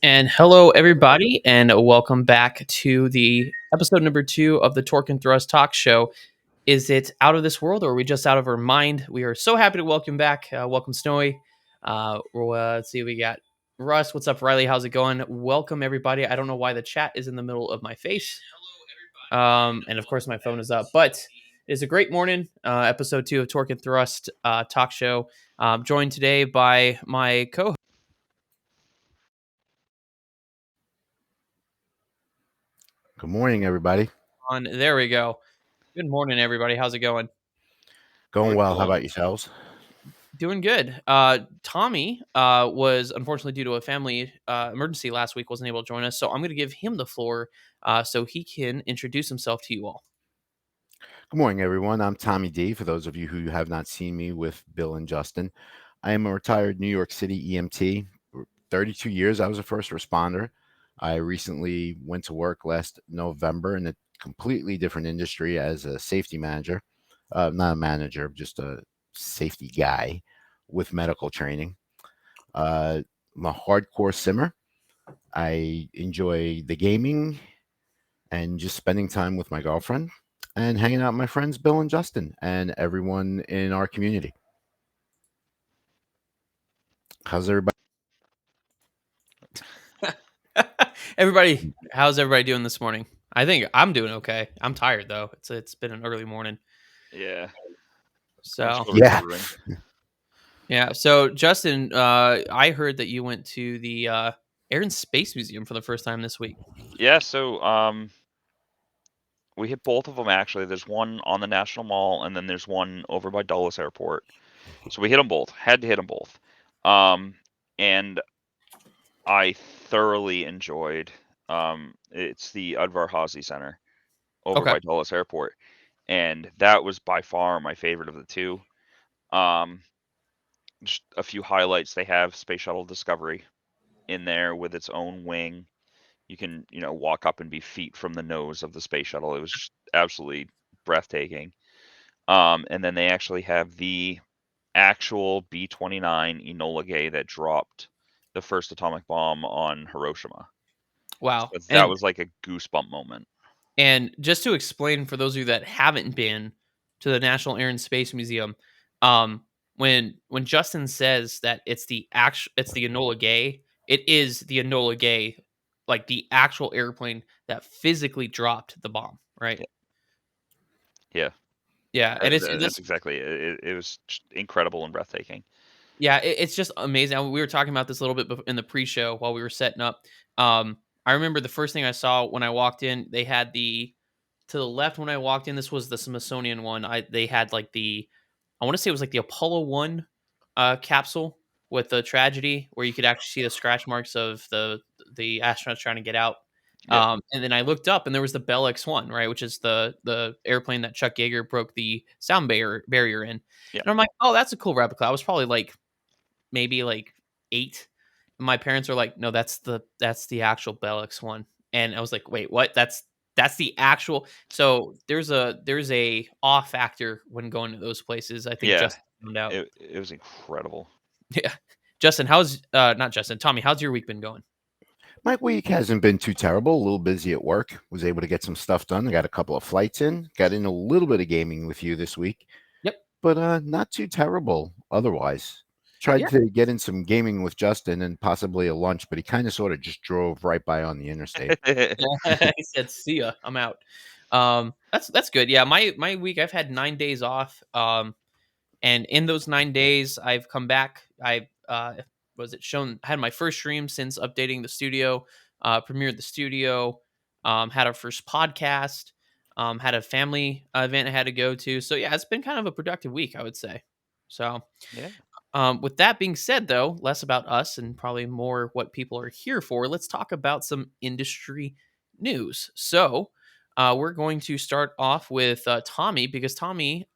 And hello, everybody, and welcome back to the episode number 2 of the Torque and Thrust Talk Show. Is it out of this world, or are we just out of our mind? We are so happy to welcome back. Welcome, Snowy. Let's see, we got Russ. What's up, Riley? How's it going? Welcome, everybody. I don't know why the chat is in the middle of my face. And of course, my phone is up, but it is a great morning. Episode 2 of Torque and Thrust Talk Show. Joined today by my co Good morning, everybody. on. There we go. Good morning, everybody. How's it going? Going well. How about yourselves? Doing good. Tommy was unfortunately due to a family emergency last week, wasn't able to join us. So I'm going to give him the floor so he can introduce himself to you all. Good morning, everyone. I'm Tommy D. For those of you who have not seen me with Bill and Justin, I am a retired New York City EMT. For 32 years, I was a first responder. I recently went to work last November in a completely different industry as a safety manager. Not a manager, just a safety guy with medical training. I'm a hardcore simmer. I enjoy the gaming and just spending time with my girlfriend and hanging out with my friends Bill and Justin and everyone in our community. How's everybody? How's everybody doing this morning? I think I'm doing okay. I'm tired though. It's been an early morning. Yeah. So Yeah. yeah. So Justin, I heard that you went to the Air and Space Museum for the first time this week. Yeah, so we hit both of them actually. There's one on the National Mall, and then there's one over by Dulles Airport. So we hit them both. Had to hit them both. And I thoroughly enjoyed. It's the Udvar Hazy Center over Okay. by Dulles Airport, and that was by far my favorite of the two. Just a few highlights. They have Space Shuttle Discovery in there with its own wing. You can, walk up and be feet from the nose of the space shuttle. It was just absolutely breathtaking. And then they actually have the actual B-29 Enola Gay that dropped the first atomic bomb on Hiroshima. Wow. So that was like a goosebump moment. And just to explain for those of you that haven't been to the National Air and Space Museum, when Justin says that it's the Enola Gay, it is the Enola Gay, like the actual airplane that physically dropped the bomb, right? Yeah. Yeah, and that's exactly it. It was incredible and breathtaking. Yeah, it's just amazing. We were talking about this a little bit in the pre-show while we were setting up. I remember the first thing I saw when I walked in, they had to the left when I walked in. This was the Smithsonian one. They had like I want to say it was like the Apollo 1 capsule with the tragedy where you could actually see the scratch marks of the astronauts trying to get out. Yeah. And then I looked up and there was the Bell X-1, right, which is the airplane that Chuck Yeager broke the sound barrier in. Yeah. And I'm like, oh, that's a cool replica. I was probably like maybe like 8. And my parents are like, no, that's the actual Bell X-1. And I was like, wait, what? That's the actual. So there's a off factor when going to those places. I think Yeah. Justin found out. It was incredible. Yeah. Justin, how's not Justin, Tommy, how's your week been going? My week hasn't been too terrible. A little busy at work. Was able to get some stuff done. I got a couple of flights in. Got in a little bit of gaming with you this week. Yep. But not too terrible otherwise. Tried to get in some gaming with Justin and possibly a lunch, but he kind of sort of just drove right by on the interstate. He said, "See ya, I'm out." That's good. Yeah, my week, I've had 9 days off. And in those 9 days, I've come back. I had my first stream since updating the studio, premiered the studio, had our first podcast, had a family event I had to go to. So yeah, it's been kind of a productive week, I would say. So Yeah. with that being said, though, less about us and probably more what people are here for. Let's talk about some industry news. So we're going to start off with Tommy, because Tommy,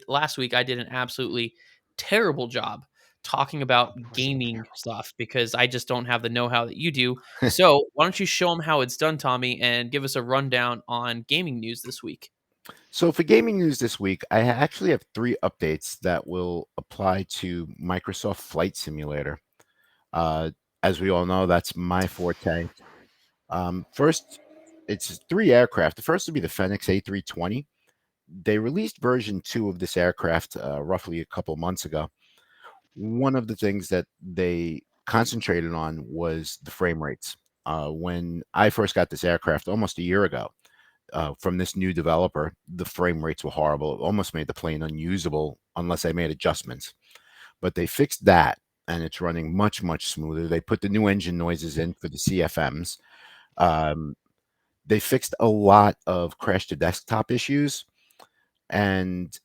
last week, I did an absolutely terrible job talking about gaming stuff because I just don't have the know-how that you do. So why don't you show them how it's done, Tommy, and give us a rundown on gaming news this week? So for gaming news this week, I actually have 3 updates that will apply to Microsoft Flight Simulator. as we all know, that's my forte. First, it's 3 aircraft. The first would be the Fenix A320. They released version 2 of this aircraft roughly a couple months ago. One of the things that they concentrated on was the frame rates. When I first got this aircraft almost a year ago from this new developer, the frame rates were horrible. It almost made the plane unusable unless I made adjustments. But they fixed that, and it's running much, much smoother. They put the new engine noises in for the CFMs. Um, they fixed a lot of crash to desktop issues, and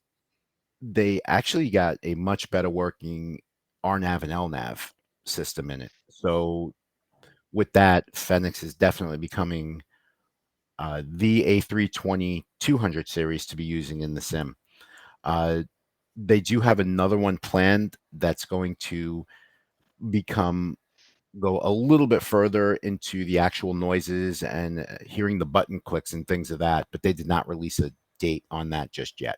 they actually got a much better working RNAV and LNAV system in it. So with that, Fenix is definitely becoming the A320 200 series to be using in the sim. They do have another one planned that's going to become go a little bit further into the actual noises and hearing the button clicks and things of that, but they did not release a date on that just yet.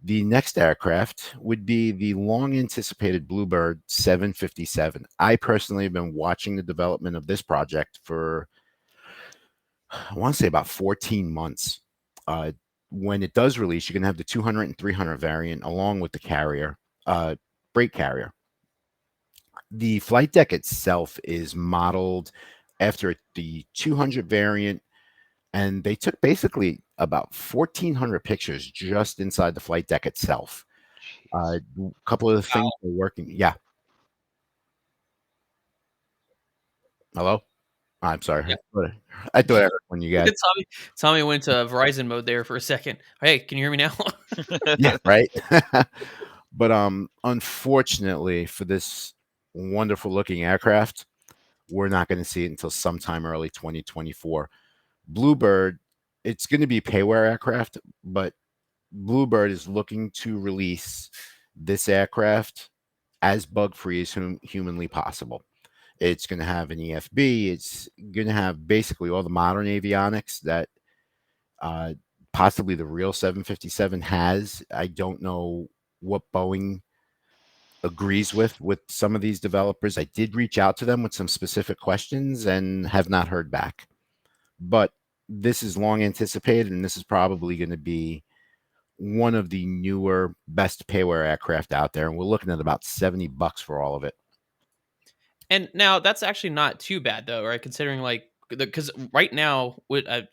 The next aircraft would be the long anticipated Bluebird 757. I personally have been watching the development of this project for, I want to say, about 14 months. When it does release, you're going to have the 200 and 300 variant along with the carrier, brake carrier. The flight deck itself is modeled after the 200 variant, and they took basically about 1,400 pictures just inside the flight deck itself. A Jeez. couple of the things are working. Yeah. Hello? I'm sorry. Yeah. I thought I heard when you guys. Tommy went to Verizon mode there for a second. Hey, can you hear me now? Yeah, right. But unfortunately for this wonderful looking aircraft, we're not going to see it until sometime early 2024. Bluebird, it's going to be payware aircraft, but Bluebird is looking to release this aircraft as bug free as humanly possible. It's going to have an EFB. It's going to have basically all the modern avionics that uh, possibly the real 757 has. I don't know what Boeing agrees with some of these developers. I did reach out to them with some specific questions and have not heard back. But this is long anticipated, and this is probably going to be one of the newer, best payware aircraft out there. And we're looking at about $70 for all of it. And now that's actually not too bad though, right? Considering like because right now,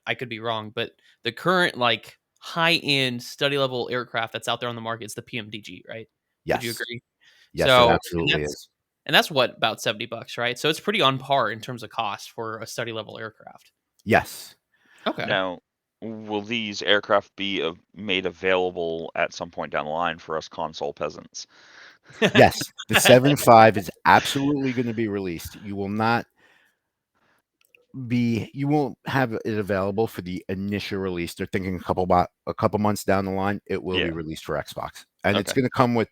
I could be wrong, but the current like high end study level aircraft that's out there on the market is the PMDG, right? Would you Yes. agree? Yes, it So absolutely is. and that's what about $70, right? So it's pretty on par in terms of cost for a study level aircraft. Yes. Okay. Now, will these aircraft be made available at some point down the line for us console peasants? Yes. The 7.5 is absolutely going to be released. You won't have it available for the initial release. They're thinking a couple months down the line, it will be Yeah. released for Xbox. And it's Okay. going to come with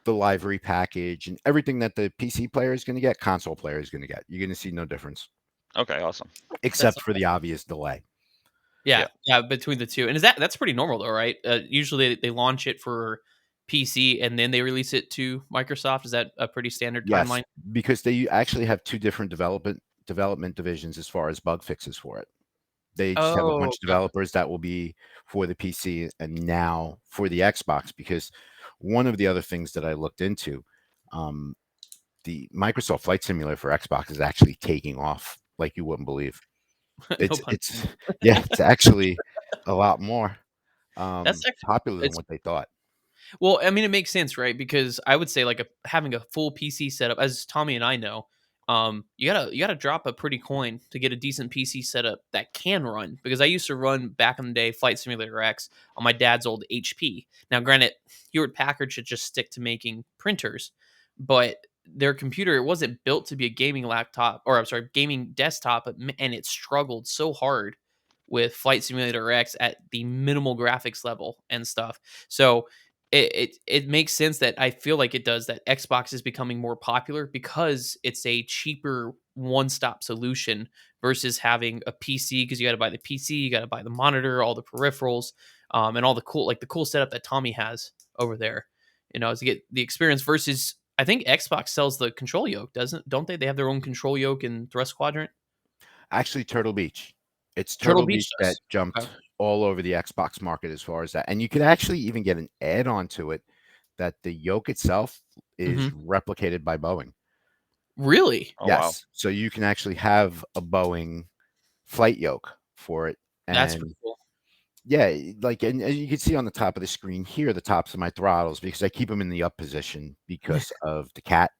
the livery package and everything that the PC player is going to get, console player is going to get. You're going to see no difference Okay. Awesome. That's except for the obvious delay. yeah, Yeah. yeah, between the two. And that's pretty normal though, right? Usually they launch it for PC and then they release it to Microsoft. Is that a pretty standard Yes, timeline? because they actually have two different development divisions as far as bug fixes for it. They just have a Oh, bunch of okay. developers that will be for the PC and now for the Xbox. Because one of the other things that I looked into, um, the Microsoft Flight Simulator for Xbox is actually taking off like you wouldn't believe. No It's pun it's intended. yeah, it's actually a lot more That's actually popular than it's what they thought. well, I mean, it makes sense, right? Because I would say like having a full PC setup, as Tommy and I know, you gotta drop a pretty coin to get a decent PC setup that can run. Because I used to run back in the day Flight Simulator X on my dad's old HP. Now, granted, Hewlett Packard should just stick to making printers, but their computer it wasn't built to be a gaming laptop, or I'm sorry, gaming desktop, and it struggled so hard with Flight Simulator X at the minimal graphics level and stuff. So it makes sense that I feel like it does that Xbox is becoming more popular because it's a cheaper one-stop solution versus having a PC because you got to buy the PC, you got to buy the monitor, all the peripherals, and all the cool setup that Tommy has over there. To get the experience versus I think Xbox sells the control yoke, don't they? They have their own control yoke and thrust quadrant. Actually, Turtle Beach. It's Turtle Turtle Beach Beach that does. Okay. jumped all over the Xbox market as far as that. And you could actually even get an add-on to it that the yoke itself is Hmm. replicated by Boeing. Really? Oh wow. Yes. So you can actually have a Boeing flight yoke for it. That's And pretty cool. yeah, like, and you can see on the top of the screen here, the tops of my throttles, because I keep them in the up position because of the cat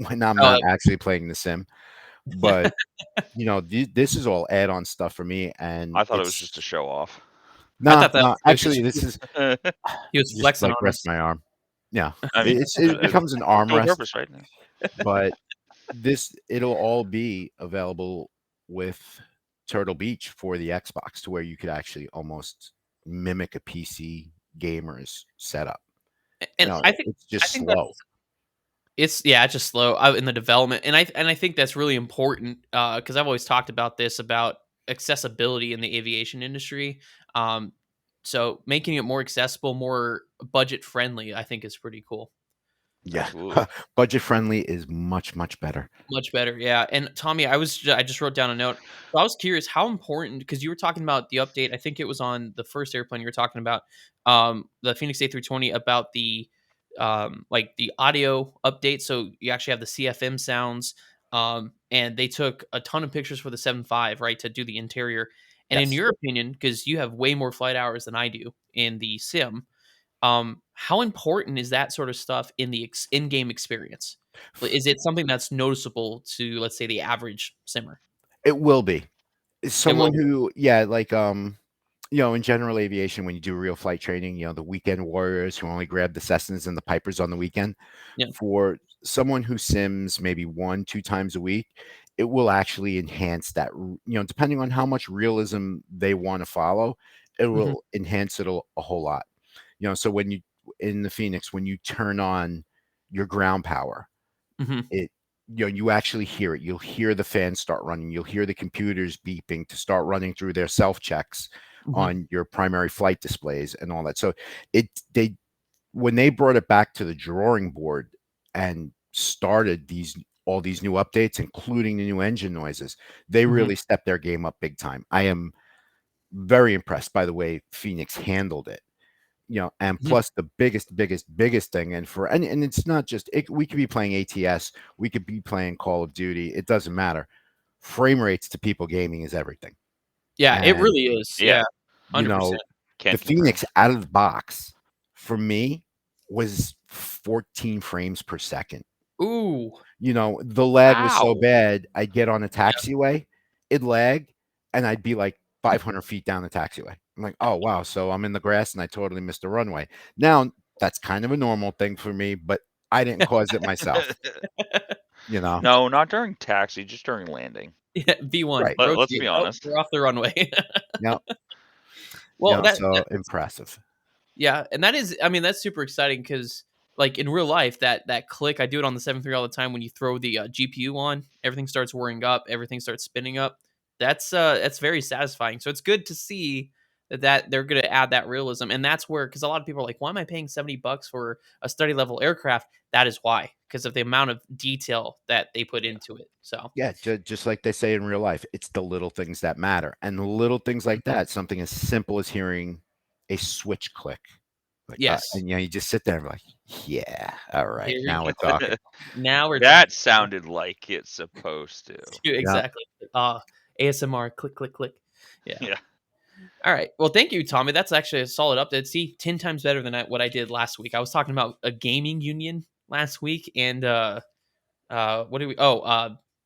when I'm Oh, not actually playing the sim. But this is all add-on stuff for me, and I thought it was just a it's show off. I no, thought that no. it was just Actually, this is he was just flexing like on rest us. my arm. Yeah, I mean, it becomes an armrest, purpose, right? but it'll all be available with Turtle Beach for the Xbox, to where you could actually almost mimic a PC gamer's setup. And It's just I think that slow. it's just slow in the development, and I think that's really important because I've always talked about this about accessibility in the aviation industry. Um, so making it more accessible, more budget friendly, I think is pretty cool. Yeah, Absolutely. budget friendly is much, much better. Much better, yeah. And Tommy, I just wrote down a note. So I was curious how important because you were talking about the update. I think it was on the first airplane you were talking about, the Phoenix A320 about the like the audio update. So you actually have the CFM sounds, and they took a ton of pictures for the 7.5, right, to do the interior. And in Yes. your opinion, because you have way more flight hours than I do in the sim, how important is that sort of stuff in the in-game experience? Is it something that's noticeable to, let's say, the average simmer? It will be. It will Someone be. who, yeah, like, in general aviation, when you do real flight training, the weekend warriors who only grab the Cessnas and the Pipers on the weekend, Yeah. for someone who sims maybe 1, 2 times a week, it will actually enhance that, depending on how much realism they want to follow, it Mhm, will enhance it a whole lot. So when you in the Phoenix, when you turn on your ground power, mhm, it you actually hear it. You'll hear the fans start running. You'll hear the computers beeping to start running through their self checks mhm, on your primary flight displays and all that. So it they when they brought it back to the drawing board and started all these new updates, including the new engine noises, they mhm, really stepped their game up big time. I am very impressed by the way Phoenix handled it. And mhm. plus the biggest thing, and it's not just it, we could be playing ATS, we could be playing Call of Duty, it doesn't matter. Frame rates to people gaming is everything. Yeah, it And really is. Yeah, Yeah, you 100%. know, the can't confirm. Phoenix out of the box for me was 14 frames per second. Ooh, The lag was so Wow. bad, I'd get on a yeah, taxiway, it'd lag, and I'd be like 500 feet down the taxiway. I'm like, oh, wow. So I'm in the grass and I totally missed the runway. Now, that's kind of a normal thing for me, but I didn't cause it myself, you know? No, not during taxi, just during landing. yeah, V1, Right. Let's be rotate. Oh, honest. we're off the runway. Yeah. Well, So impressive. yeah, and that is I mean, that's super exciting because, like, in real life, that click I do it on the 7.3 all the time when you throw the, GPU on, everything starts whirring up, everything starts spinning up. That's very satisfying, so it's good to see that they're gonna add that realism, and that's where because a lot of people are like, "Why am I paying 70 bucks for a study level aircraft?" That is why, because of the amount of detail that they put Yeah. into it, so Yeah, just like they say in real life, it's the little things that matter. And the little things like that, something as simple as hearing a switch click. Like, yes. and you just sit there and be like, yeah, all right, Here we now we're go. talking. Now we're talking. That sounded like it's supposed to. Yeah. Exactly. ASMR, click, click, click. Yeah. Yeah. All right. Well, thank you, Tommy. That's actually a solid update. See, 10 times better than what I did last week. I was talking about a gaming union last week and what do we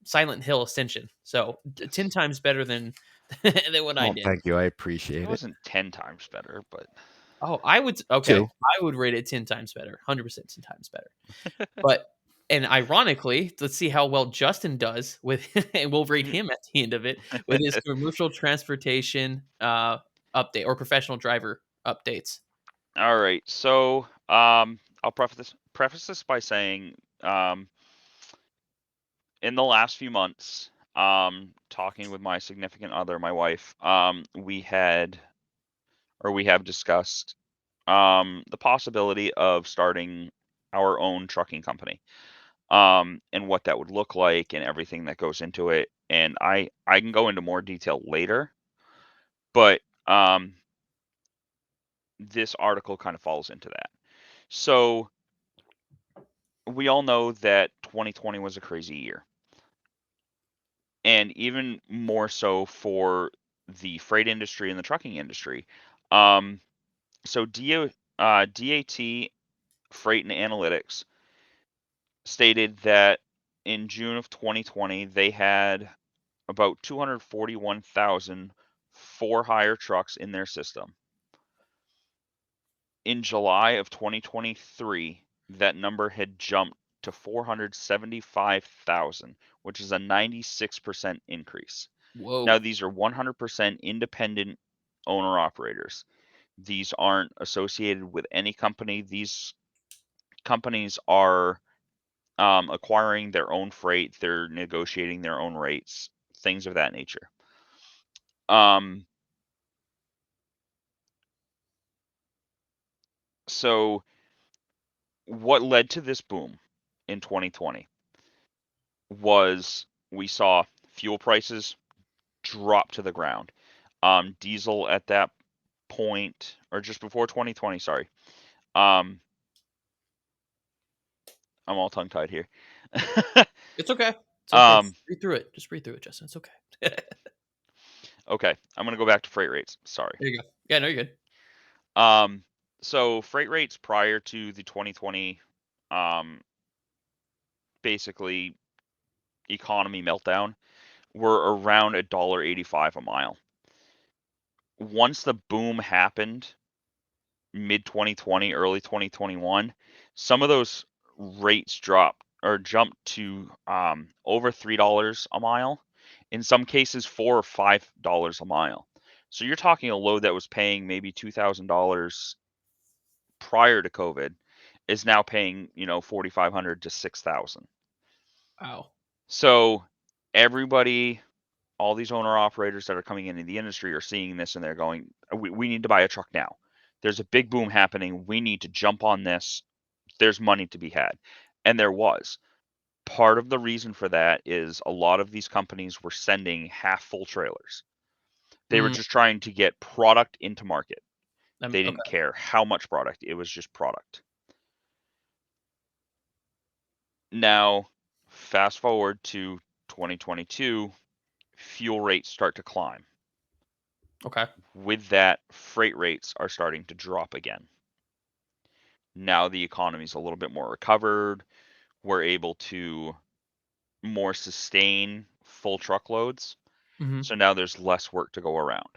Silent Hill Ascension. So 10 times better than than what I Well, did. thank you. I It appreciate it. wasn't 10 times better, but Oh, I would okay. Two. I would rate it 10 times better. 100% 10 times better. But and ironically, let's see how well Justin does with and we'll rate him at the end of it with his commercial transportation update or professional driver updates. all right. So, I'll preface this by saying, um, in the last few months, talking with my significant other, my wife, we have discussed the possibility of starting our own trucking company. and what that would look like and everything that goes into it. And I can go into more detail later, but this article kind of falls into that. So we all know that 2020 was a crazy year, and even more so for the freight industry and the trucking industry. So DAT Freight and Analytics stated that in June of 2020 they had about 241,000 for-hire trucks in their system. In July of 2023, that number had jumped to 475,000, which is a 96% increase. Whoa. Now, these are 100% independent owner operators. These aren't associated with any company. These companies are acquiring their own freight, they're negotiating their own rates, things of that nature. So what led to this boom in 2020 was we saw fuel prices drop to the ground. Diesel at that point, or just before 2020, sorry. I'm all tongue tied here. It's okay. It's okay. Um, Just breathe through it. Just breathe through it, Justin. It's okay. There okay, I'm gonna go back to freight rates. Sorry. you go. Yeah, no, you're good. So freight rates prior to the 2020, basically economy meltdown, were around $1.85 a mile. Once the boom happened, mid 2020, early 2021, some of those rates dropped or jumped to over $3 a mile. In some cases, $4 or $5 a mile. So you're talking a load that was paying maybe $2,000 prior to COVID is now paying, $4,500 to $6,000. Wow. So everybody, all these owner operators that are coming into the industry are seeing this and they're going, we need to buy a truck now. There's a big boom happening. We need to jump on this. There's money to be had. And there was. Part of the reason for that is a lot of these companies were sending half full trailers. They were Mm, just trying to get product into market. They okay. didn't care how much product, it was just product. Now, fast forward to 2022, fuel rates start to climb. Okay. With that, freight rates are starting to drop again. Now the economy's a little bit more recovered. We're able to more sustain full truckloads. Mm-hmm. So now there's less work to go around.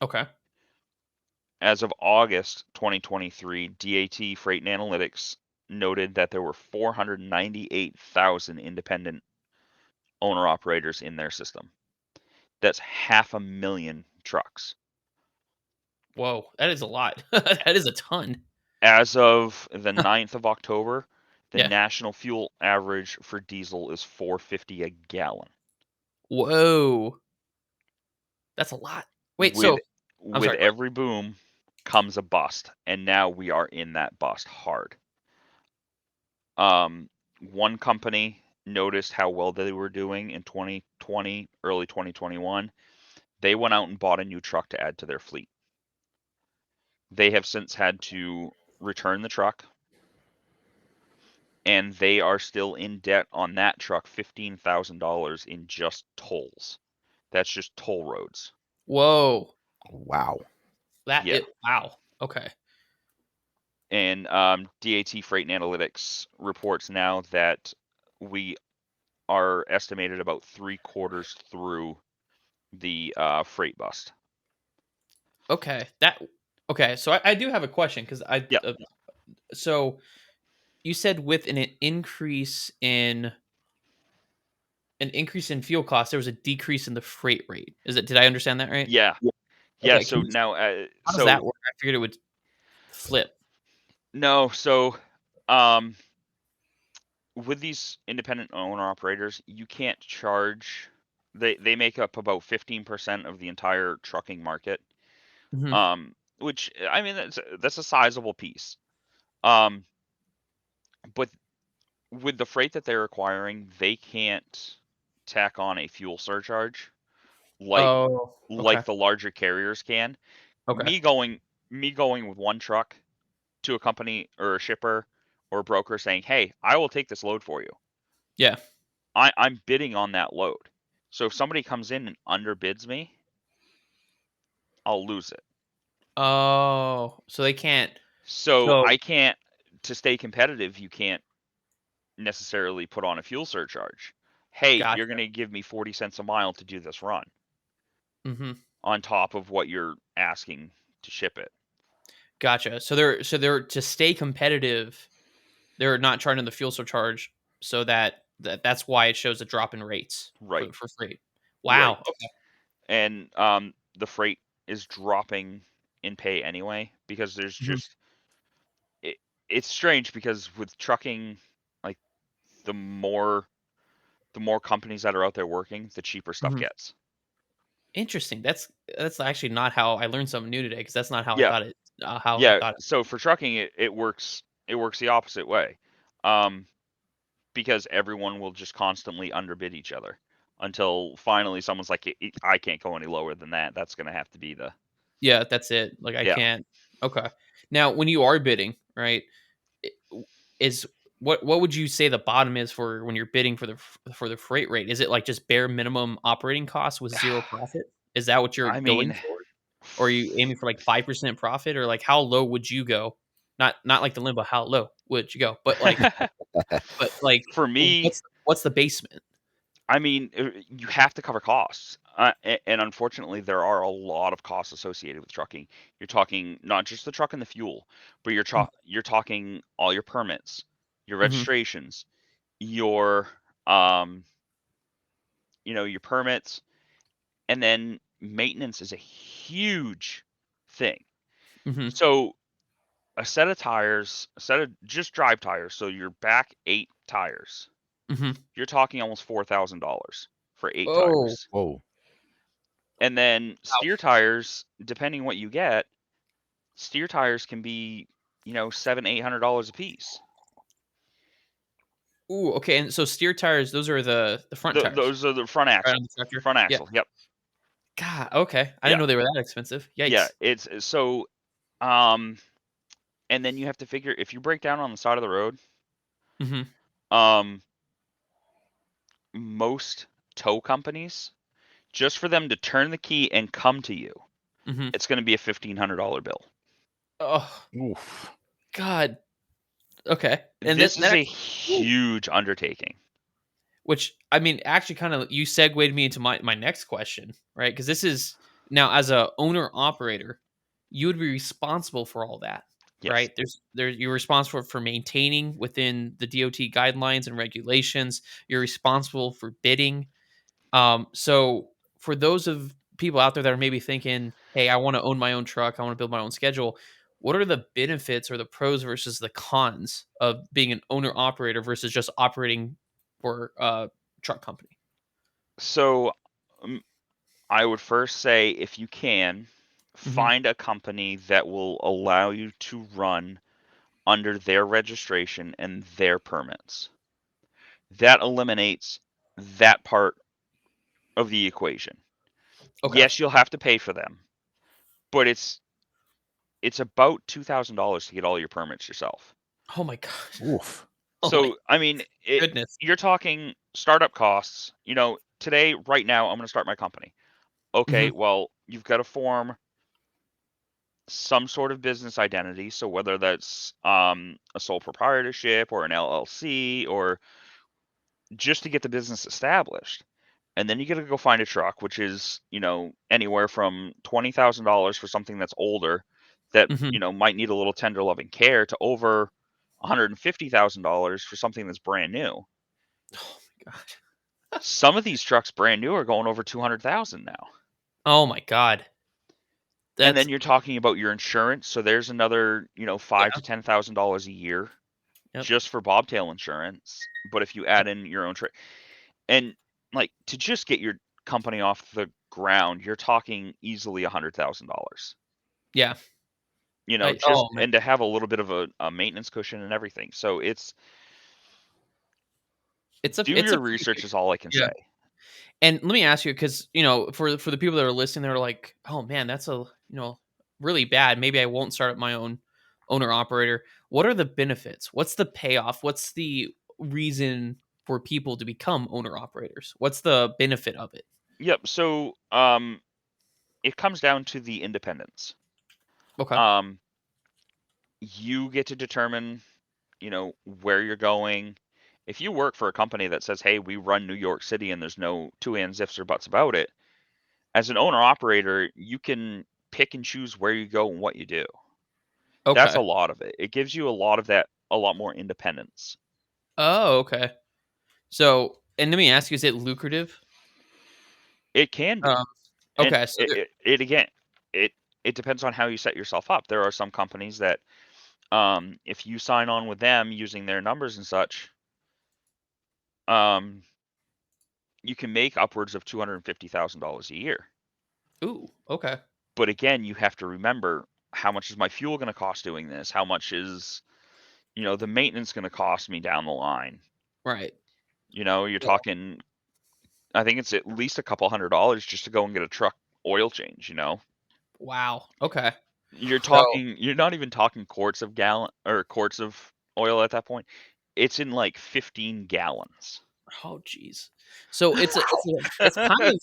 Okay. As of August 2023, DAT Freight and Analytics noted that there were 498,000 independent owner operators in their system. That's 500,000 trucks. Whoa. That is a lot. That is a ton. As of the 9th of October, the Yeah. national fuel average for diesel is $4.50 a gallon. Whoa. That's a lot. Wait, With so I'm with sorry. Go every boom comes a bust, and now we are in that bust hard. One company noticed how well they were doing in 2020, early 2021. They went out and bought a new truck to add to their fleet. They have since had to return the truck, and they are still in debt on that truck, $15,000 in just tolls. That's just toll roads. Whoa. Wow. Yeah. Wow. Okay. And DAT Freight and Analytics reports now that we are estimated about 3/4 through the freight bust. Okay. Okay. So I do have a question because Yeah. so you said with an increase in fuel costs, there was a decrease in the freight rate. Did I understand that right? Yeah. Yeah. Okay. So now, How does that work? I figured it would flip. no. So, um, with these independent owner operators, you can't charge. They make up about 15% of the entire trucking market. Hmm. Which I mean that's a sizable piece. Um, but with the freight that they're requiring, they can't tack on a fuel surcharge like Oh, okay. the larger carriers can. Okay. Me going with one truck to a company or a shipper or a broker saying, "Hey, I will take this load for you." Yeah. I'm bidding on that load. So if somebody comes in and underbids me, I'll lose it. Oh, so they can't. So So I can't, to stay competitive, you can't necessarily put on a fuel surcharge. Hey, you're gotcha. going to give me 40 cents a mile to do this run Mm-hmm. on top of what you're asking to ship it. Gotcha. So they're to stay competitive. They're not charging the fuel surcharge, so that's why it shows a drop in rates Right. for freight. Right. Wow. Okay. And the freight is dropping in pay anyway because there's Mhm. just it, it's strange because with trucking, like the more companies that are out there working, the cheaper stuff Mhm. gets. Interesting. That's actually not how I learned something new today because that's not how I Yeah. thought it. How I Yeah, thought it. so for trucking, it works the opposite way, um, because everyone will just constantly underbid each other until finally someone's like, I can't go any lower than that. That's going to have to be the Yeah, that's it. Like I yeah." can't. Okay. Now, when you are bidding, right? i- Is what would you say the bottom is for when you're bidding for the freight rate? Is it like just bare minimum operating costs with zero profit? Is that what you're I going mean, for? Or are you aiming for like 5% profit, or like how low would you go? Not like the limbo, how low would you go? But like for me, what's the basement? I mean, you have to cover costs, and unfortunately, there are a lot of costs associated with trucking. You're talking not just the truck and the fuel, but you're talking all your permits, your Mhm, registrations, your um, your permits, and then maintenance is a huge thing. mhm, So a set of just drive tires, so your back 8 tires, mhm. you're talking almost $4,000 for 8 Oh, tires. Whoa. And then wow. steer tires, depending what you get, steer tires can be, $700-800 a piece. Ooh, okay, and so steer tires, those are the front tires, Those are the front right on axle. the tractor? Front Yeah. axle. Yep. God, okay. I didn't Yeah. know they were that expensive. Yeah. Yikes. It's so um and then you have to figure if you break down on the side of the road, Mhm, um most tow companies, just for them to turn the key and come to you, mhm. it's going to be a $1,500 bill. Oh, Oof. god. Okay, and This that is a actually ooh. huge undertaking. Which, I mean, actually kinda you segued me into my next question, right? Because this is now as a owner-operator, you would be responsible for all that, Yes. right? You're responsible for maintaining within the DOT guidelines and regulations. You're responsible for bidding. So for those of people out there that are maybe thinking, "Hey, I wanna own my own truck, I wanna build my own schedule," what are the benefits or the pros versus the cons of being an owner-operator versus just operating for a truck company? So um, I would first say if you can, Mhm, find a company that will allow you to run under their registration and their permits. That eliminates that part of the equation. okay. Yes, you'll have to pay for them, but it's about $2,000 to get all your permits yourself. Oh my god. Oof. Oh my So, I mean, goodness. you're talking startup costs. Today, right now, I'm going to start my company. Okay, Mhm, well, you've got to form some sort of business identity. So whether that's a sole proprietorship or an LLC or just to get the business established. And then you got to go find a truck, which is, anywhere from $20,000 for something that's older that, mhm. might need a little tender loving care to over $150,000 for something that's brand new. Oh my god. Some of these trucks brand new are going over 200,000 now. Oh my god. And That's then you're talking about your insurance, so there's another, five yeah, to $10,000 a year yep, just for bobtail insurance. But if you yep, add in your own and like to just get your company off the ground, you're talking easily $100,000. yeah. Just Oh man. and to have a little bit of a maintenance cushion and everything. So It's a Do it's a your pretty research big, is all I can yeah. say. And let me ask you, because for the people that are listening, they're like, "Oh man, that's really bad. Maybe I won't start up my own owner operator." What are the benefits? What's the payoff? What's the reason for people to become owner operators? What's the benefit of it? Yep. So it comes down to the independence. Okay. Um, you get to determine, where you're going. If you work for a company that says, "Hey, we run New York City," and there's no two ands, ifs, or buts about it, as an owner operator, you can pick and choose where you go and what you do. That's a Okay. lot of it. It gives you a lot more independence. Oh, okay. So, and let me ask you, is it lucrative? It can be. Um, And okay. So there, it again, it it depends on how you set yourself up. There are some companies that, if you sign on with them using their numbers and such, um, you can make upwards of $250,000 a year. ooh, okay. But again, you have to remember, how much is my fuel going to cost doing this? How much is, the maintenance going to cost me down the line? Right. You're Yeah. talking, I think it's at least a couple $100 just to go and get a truck oil change. Wow. Okay. You're So, talking, you're not even talking quarts of gallon or quarts of oil at that point. It's in like 15 gallons. oh geez. So it's kind of,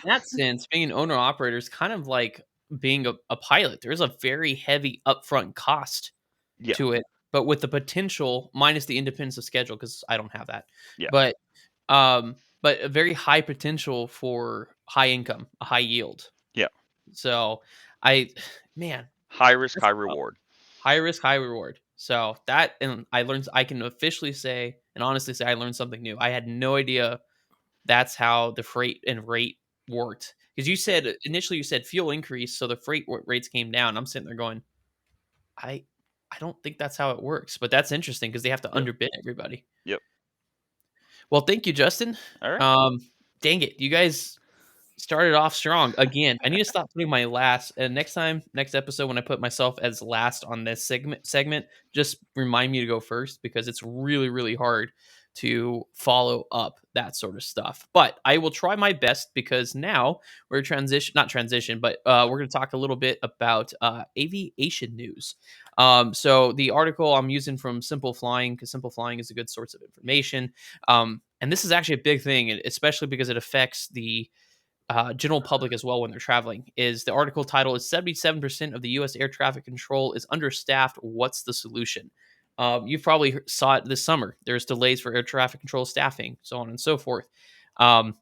in that sense, being an owner operator is kind of like being a pilot. There's a very heavy upfront cost Yeah, to it, but with the potential, minus the independence of schedule, because I don't have that. yeah, But but a very high potential for high income, a high yield. yeah. So I man, High risk, that's high tough. reward. High risk, high reward. So that, and I can officially say and honestly say I learned something new. I had no idea that's how the freight and rate worked. Because you said initially you said fuel increased, so the freight rates came down. I'm sitting there going, I I don't think that's how it works, but that's interesting because they have to Yep, underbid everybody. yep. Well, thank you, Justin. All right. Um, dang it, you guys started off strong again. I need to stop putting my last. And next episode, when I put myself as last on this segment, just remind me to go first because it's really, really hard to follow up that sort of stuff. But I will try my best because now we're not transition, but we're going to talk a little bit about aviation news. So the article I'm using from Simple Flying, because Simple Flying is a good source of information. And this is actually a big thing, especially because it affects the general public as well when they're traveling. Is the article title is 77% of the U.S. air traffic control is understaffed. What's the solution? You've probably saw it this summer. There's delays for air traffic control staffing, so on and so forth. Um,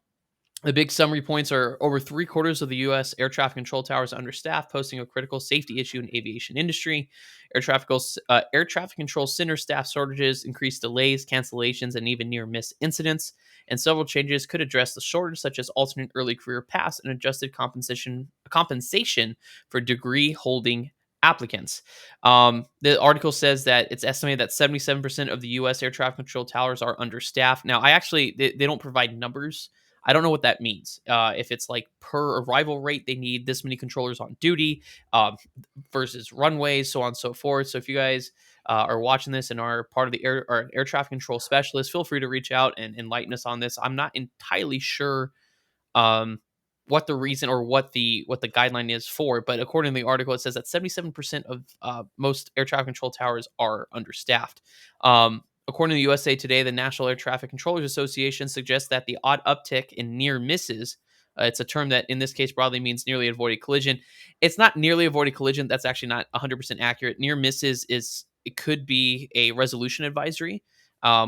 the big summary points are over three-quarters of the U.S. air traffic control towers are understaffed, posing a critical safety issue in aviation industry. Air traffic control center staff shortages, increased delays, cancellations, and even near-miss incidents. And several changes could address the shortage, such as alternate early career paths and adjusted compensation for degree holding applicants. The article says that it's estimated that 77% of the U.S. air traffic control towers are understaffed. Now, they don't provide numbers. I don't know what that means. If it's like per arrival rate, they need this many controllers on duty um, versus runways, so on and so forth. So if you guys are watching this and are part of the air traffic control specialist, feel free to reach out and enlighten us on this. I'm not entirely sure um, what the reason or what the guideline is for. But according to the article, it says that 77% of most air traffic control towers are understaffed. According to USA Today, the National Air Traffic Controllers Association suggests that the odd uptick in near misses. It's a term that in this case broadly means nearly avoided collision. It's not nearly avoided collision. That's actually not 100% accurate. Near misses is it could be a resolution advisory,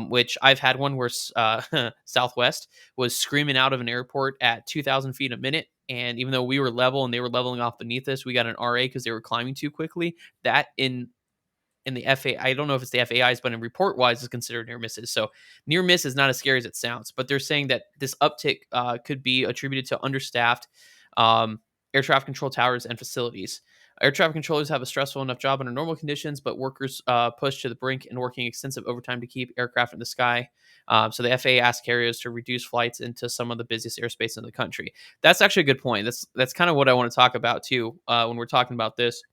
which I've had one where Southwest was screaming out of an airport at 2,000 feet a minute. And even though we were level and they were leveling off beneath us, we got an RA because they were climbing too quickly. That in the FA, I don't know if it's the FAIs, but in report wise, is considered near misses. So near miss is not as scary as it sounds. But they're saying that this uptick could be attributed to understaffed um, air traffic control towers and facilities. Air traffic controllers have a stressful enough job under normal conditions, but workers push to the brink and working extensive overtime to keep aircraft in the sky. So the FAA asked carriers to reduce flights into some of the busiest airspace in the country. That's actually a good point. That's kind of what I want to talk about too when we're talking about this.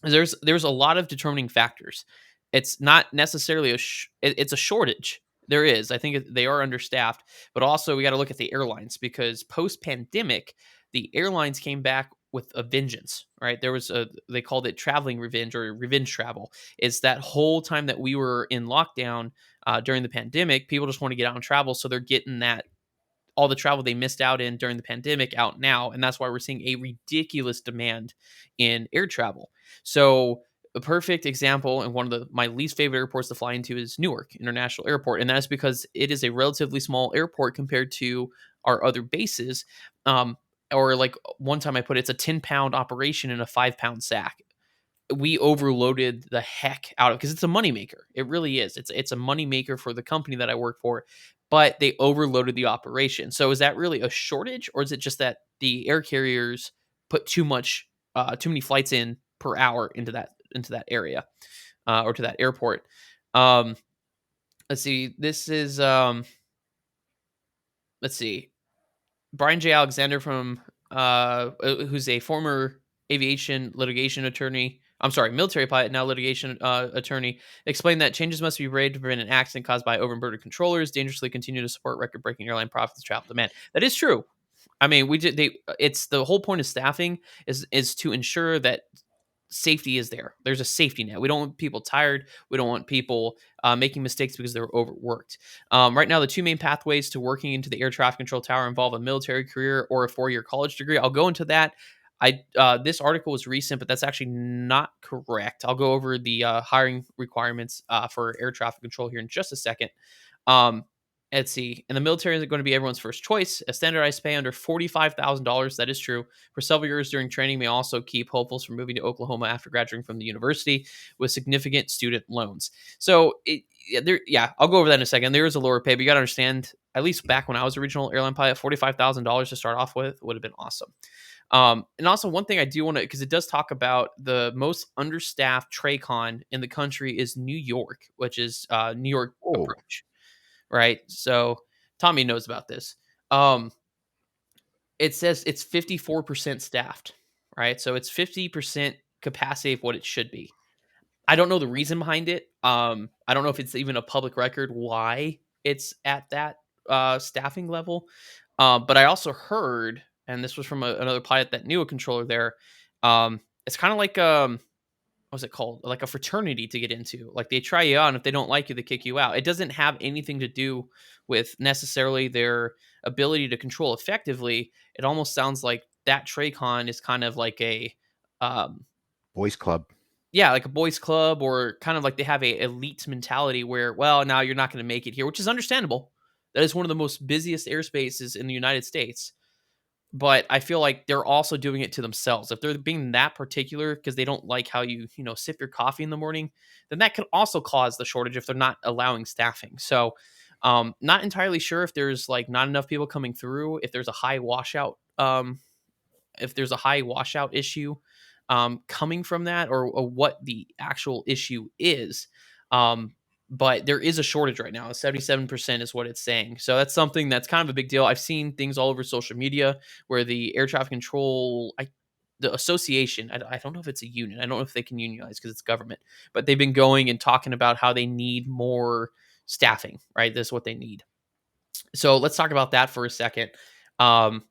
There's a lot of determining factors. It's not necessarily it's a shortage. There is. I think they are understaffed, but also we got to look at the airlines because post pandemic, the airlines came back with a vengeance, right? There was they called it traveling revenge or revenge travel. It's that whole time that we were in lockdown during the pandemic, people just want to get out and travel. So they're getting that all the travel they missed out in during the pandemic out now, and that's why we're seeing a ridiculous demand in air travel. So a perfect example and one of my least favorite airports to fly into is Newark International Airport, and that's because it is a relatively small airport compared to our other bases. Um, or like one time I put it's a 10-pound operation in a 5-pound sack. We overloaded the heck out of because it's a moneymaker. It really is. It's a moneymaker for the company that I work for, but they overloaded the operation. So is that really a shortage, or is it just that the air carriers put too many flights in per hour into that area or to that airport? Um, let's see. Let's see. Brian J. Alexander from who's a former aviation litigation attorney. I'm sorry, military pilot, now litigation attorney, explained that changes must be made to prevent an accident caused by overburdened controllers, dangerously continue to support record-breaking airline profits, travel demand. That is true. I mean, we did. It's the whole point of staffing is to ensure that safety is there. There's a safety net. We don't want people tired. We don't want people making mistakes because they're overworked. Right now, the two main pathways to working into the air traffic control tower involve a military career or a 4-year college degree. I'll go into that. This article was recent, but that's actually not correct. I'll go over the hiring requirements for air traffic control here in just a second. Um, let's see. And the military is going to be everyone's first choice. A standardized pay under $45,000. That is true. For several years during training may also keep hopefuls from moving to Oklahoma after graduating from the university with significant student loans. So, I'll go over that in a second. There is a lower pay, but you got to understand, at least back when I was a regional airline pilot, $45,000 to start off with would have been awesome. And also, one thing I do want to, because it does talk about the most understaffed TRACON in the country is New York, which is New York Oh, Approach, right? So Tommy knows about this. Um, it says it's 54% staffed, right? So it's 50% capacity of what it should be. I don't know the reason behind it. I don't know if it's even a public record why it's at that staffing level. But I also heard, and this was from another pilot that knew a controller there. It's kind of like what's it called? Like a fraternity to get into. Like they try you out, and if they don't like you, they kick you out. It doesn't have anything to do with necessarily their ability to control effectively. It almost sounds like that Traycon is kind of like a um, boys club. yeah, like a boys club, or kind of like they have a elite mentality where, well, now you're not going to make it here, which is understandable. That is one of the most busiest airspaces in the United States. But I feel like they're also doing it to themselves. If they're being that particular because they don't like how you sip your coffee in the morning, then that could also cause the shortage if they're not allowing staffing. So, not entirely sure if there's like not enough people coming through, if there's a high washout issue coming from that, or what the actual issue is. Um, but there is a shortage right now. 77% is what it's saying. So that's something that's kind of a big deal. I've seen things all over social media where the air traffic control, the association, I don't know if it's a union. I don't know if they can unionize because it's government, but they've been going and talking about how they need more staffing, right? This is what they need. So let's talk about that for a second. Um,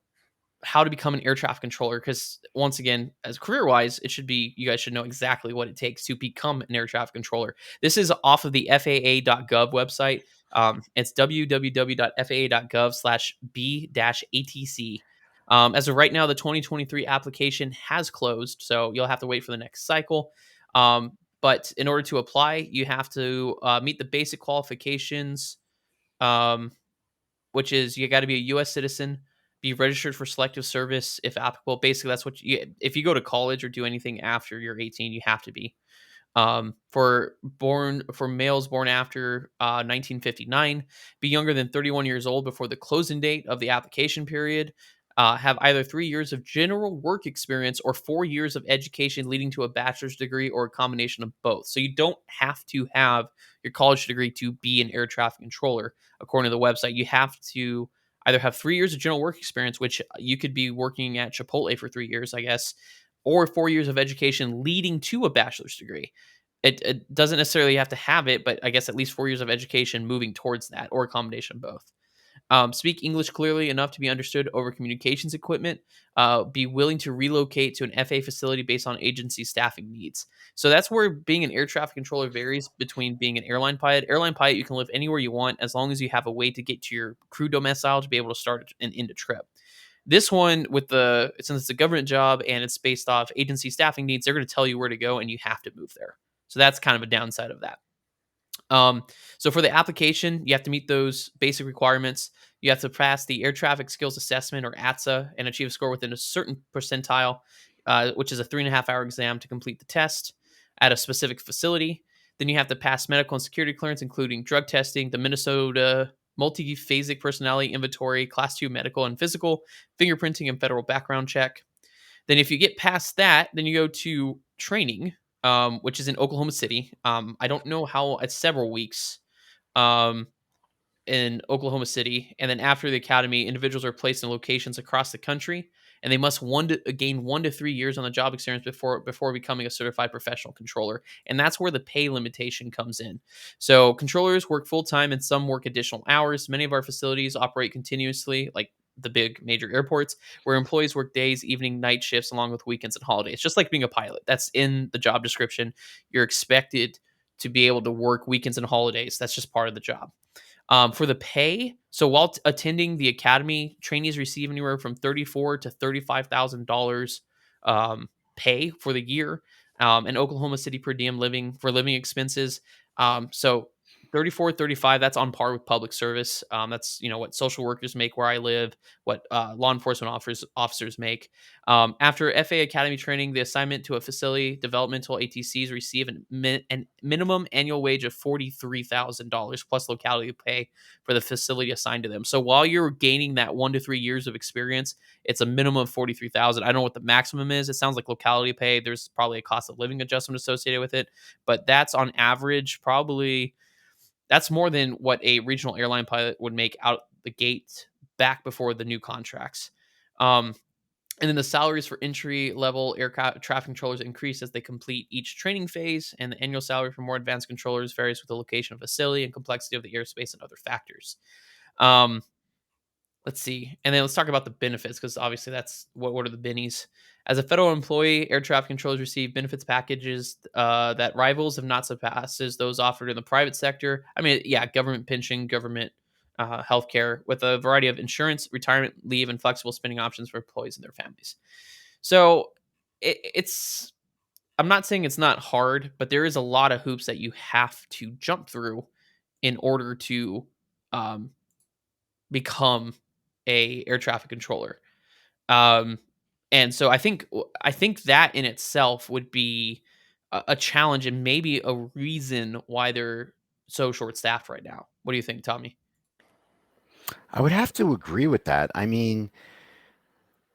how to become an air traffic controller, because once again, as career wise, you guys should know exactly what it takes to become an air traffic controller. This is off of the FAA.gov website. It's www.faa.gov/b-atc. As of right now, the 2023 application has closed, so you'll have to wait for the next cycle. But in order to apply, you have to meet the basic qualifications. Um, which is you got to be a U.S. citizen, be registered for selective service if applicable. Basically, that's if you go to college or do anything after you're 18, you have to be. For males born after 1959, be younger than 31 years old before the closing date of the application period. Have either 3 years of general work experience or 4 years of education leading to a bachelor's degree or a combination of both. So you don't have to have your college degree to be an air traffic controller. According to the website, you have to either have 3 years of general work experience, which you could be working at Chipotle for 3 years, I guess, or 4 years of education leading to a bachelor's degree. It doesn't necessarily have to have it, but I guess at least 4 years of education moving towards that, or a combination of both. Speak English clearly enough to be understood over communications equipment. Be willing to relocate to an FA facility based on agency staffing needs. So that's where being an air traffic controller varies between being an airline pilot. Airline pilot, you can live anywhere you want as long as you have a way to get to your crew domicile to be able to start and end a trip. This one, with the since it's a government job and it's based off agency staffing needs, they're going to tell you where to go and you have to move there. So that's kind of a downside of that. Um, so for the application, you have to meet those basic requirements. You have to pass the Air Traffic Skills Assessment, or ATSA, and achieve a score within a certain percentile, which is a 3.5 hour exam to complete the test at a specific facility. Then you have to pass medical and security clearance, including drug testing, the Minnesota multi-phasic personality inventory, class 2 medical and physical, fingerprinting, and federal background check. Then if you get past that, then you go to training, which is in Oklahoma City. I don't know how, it's several weeks. Um, in Oklahoma City, and then after the academy, individuals are placed in locations across the country, and they must gain 1 to 3 years on the job experience before becoming a certified professional controller, and that's where the pay limitation comes in. So controllers work full time, and some work additional hours. Many of our facilities operate continuously, like the big major airports, where employees work days, evening, night shifts, along with weekends and holidays. Just like being a pilot, that's in the job description. You're expected to be able to work weekends and holidays. That's just part of the job. For the pay, so while attending the academy, trainees receive anywhere from $34,000 to $35,000 pay for the year, in Oklahoma City per diem living for living expenses. So 34, 35, that's on par with public service. That's what social workers make where I live, what law enforcement officers make. After FA Academy training, the assignment to a facility developmental ATCs receive an minimum annual wage of $43,000 plus locality pay for the facility assigned to them. So while you're gaining that 1 to 3 years of experience, it's a minimum of 43,000. I don't know what the maximum is. It sounds like locality pay. There's probably a cost of living adjustment associated with it, but that's on average probably that's more than what a regional airline pilot would make out the gate back before the new contracts. Um, and then the salaries for entry level aircraft traffic controllers increase as they complete each training phase, and the annual salary for more advanced controllers varies with the location of facility and complexity of the airspace and other factors. Um, let's see. And then let's talk about the benefits, because obviously that's what are the bennies. As a federal employee, air traffic controllers receive benefits packages that rivals, if not surpasses, those offered in the private sector. I mean, yeah, government pension, government healthcare, with a variety of insurance, retirement leave, and flexible spending options for employees and their families. So it's, I'm not saying it's not hard, but there is a lot of hoops that you have to jump through in order to um, become a air traffic controller. Um, and so I think that in itself would be a challenge and maybe a reason why they're so short staffed right now. What do you think, Tommy? I would have to agree with that. I mean,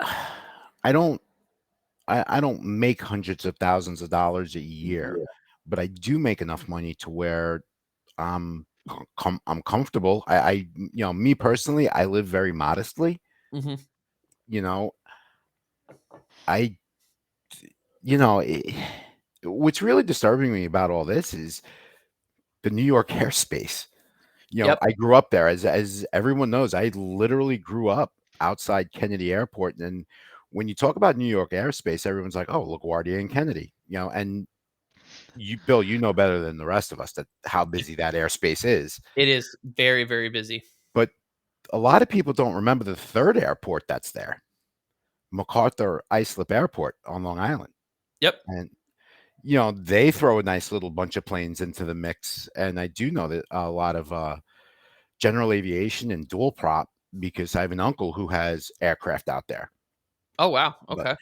I don't I don't make hundreds of thousands of dollars a year, Yeah. but I do make enough money to where I'm comfortable. Me personally, I live very modestly. Hmm. You know, I you know, eh, what's really disturbing me about all this is the New York airspace. Yep. I grew up there, as everyone knows. I literally grew up outside Kennedy Airport, and when you talk about New York airspace, everyone's like, "Oh, LaGuardia and Kennedy," and Bill, you know better than the rest of us that how busy that airspace is. It is very, very busy. But a lot of people don't remember the third airport that's there, MacArthur Islip Airport on Long Island, Yep. and they throw a nice little bunch of planes into the mix, and I do know that a lot of general aviation and dual prop, because I have an uncle who has aircraft out there. Oh wow. But Okay.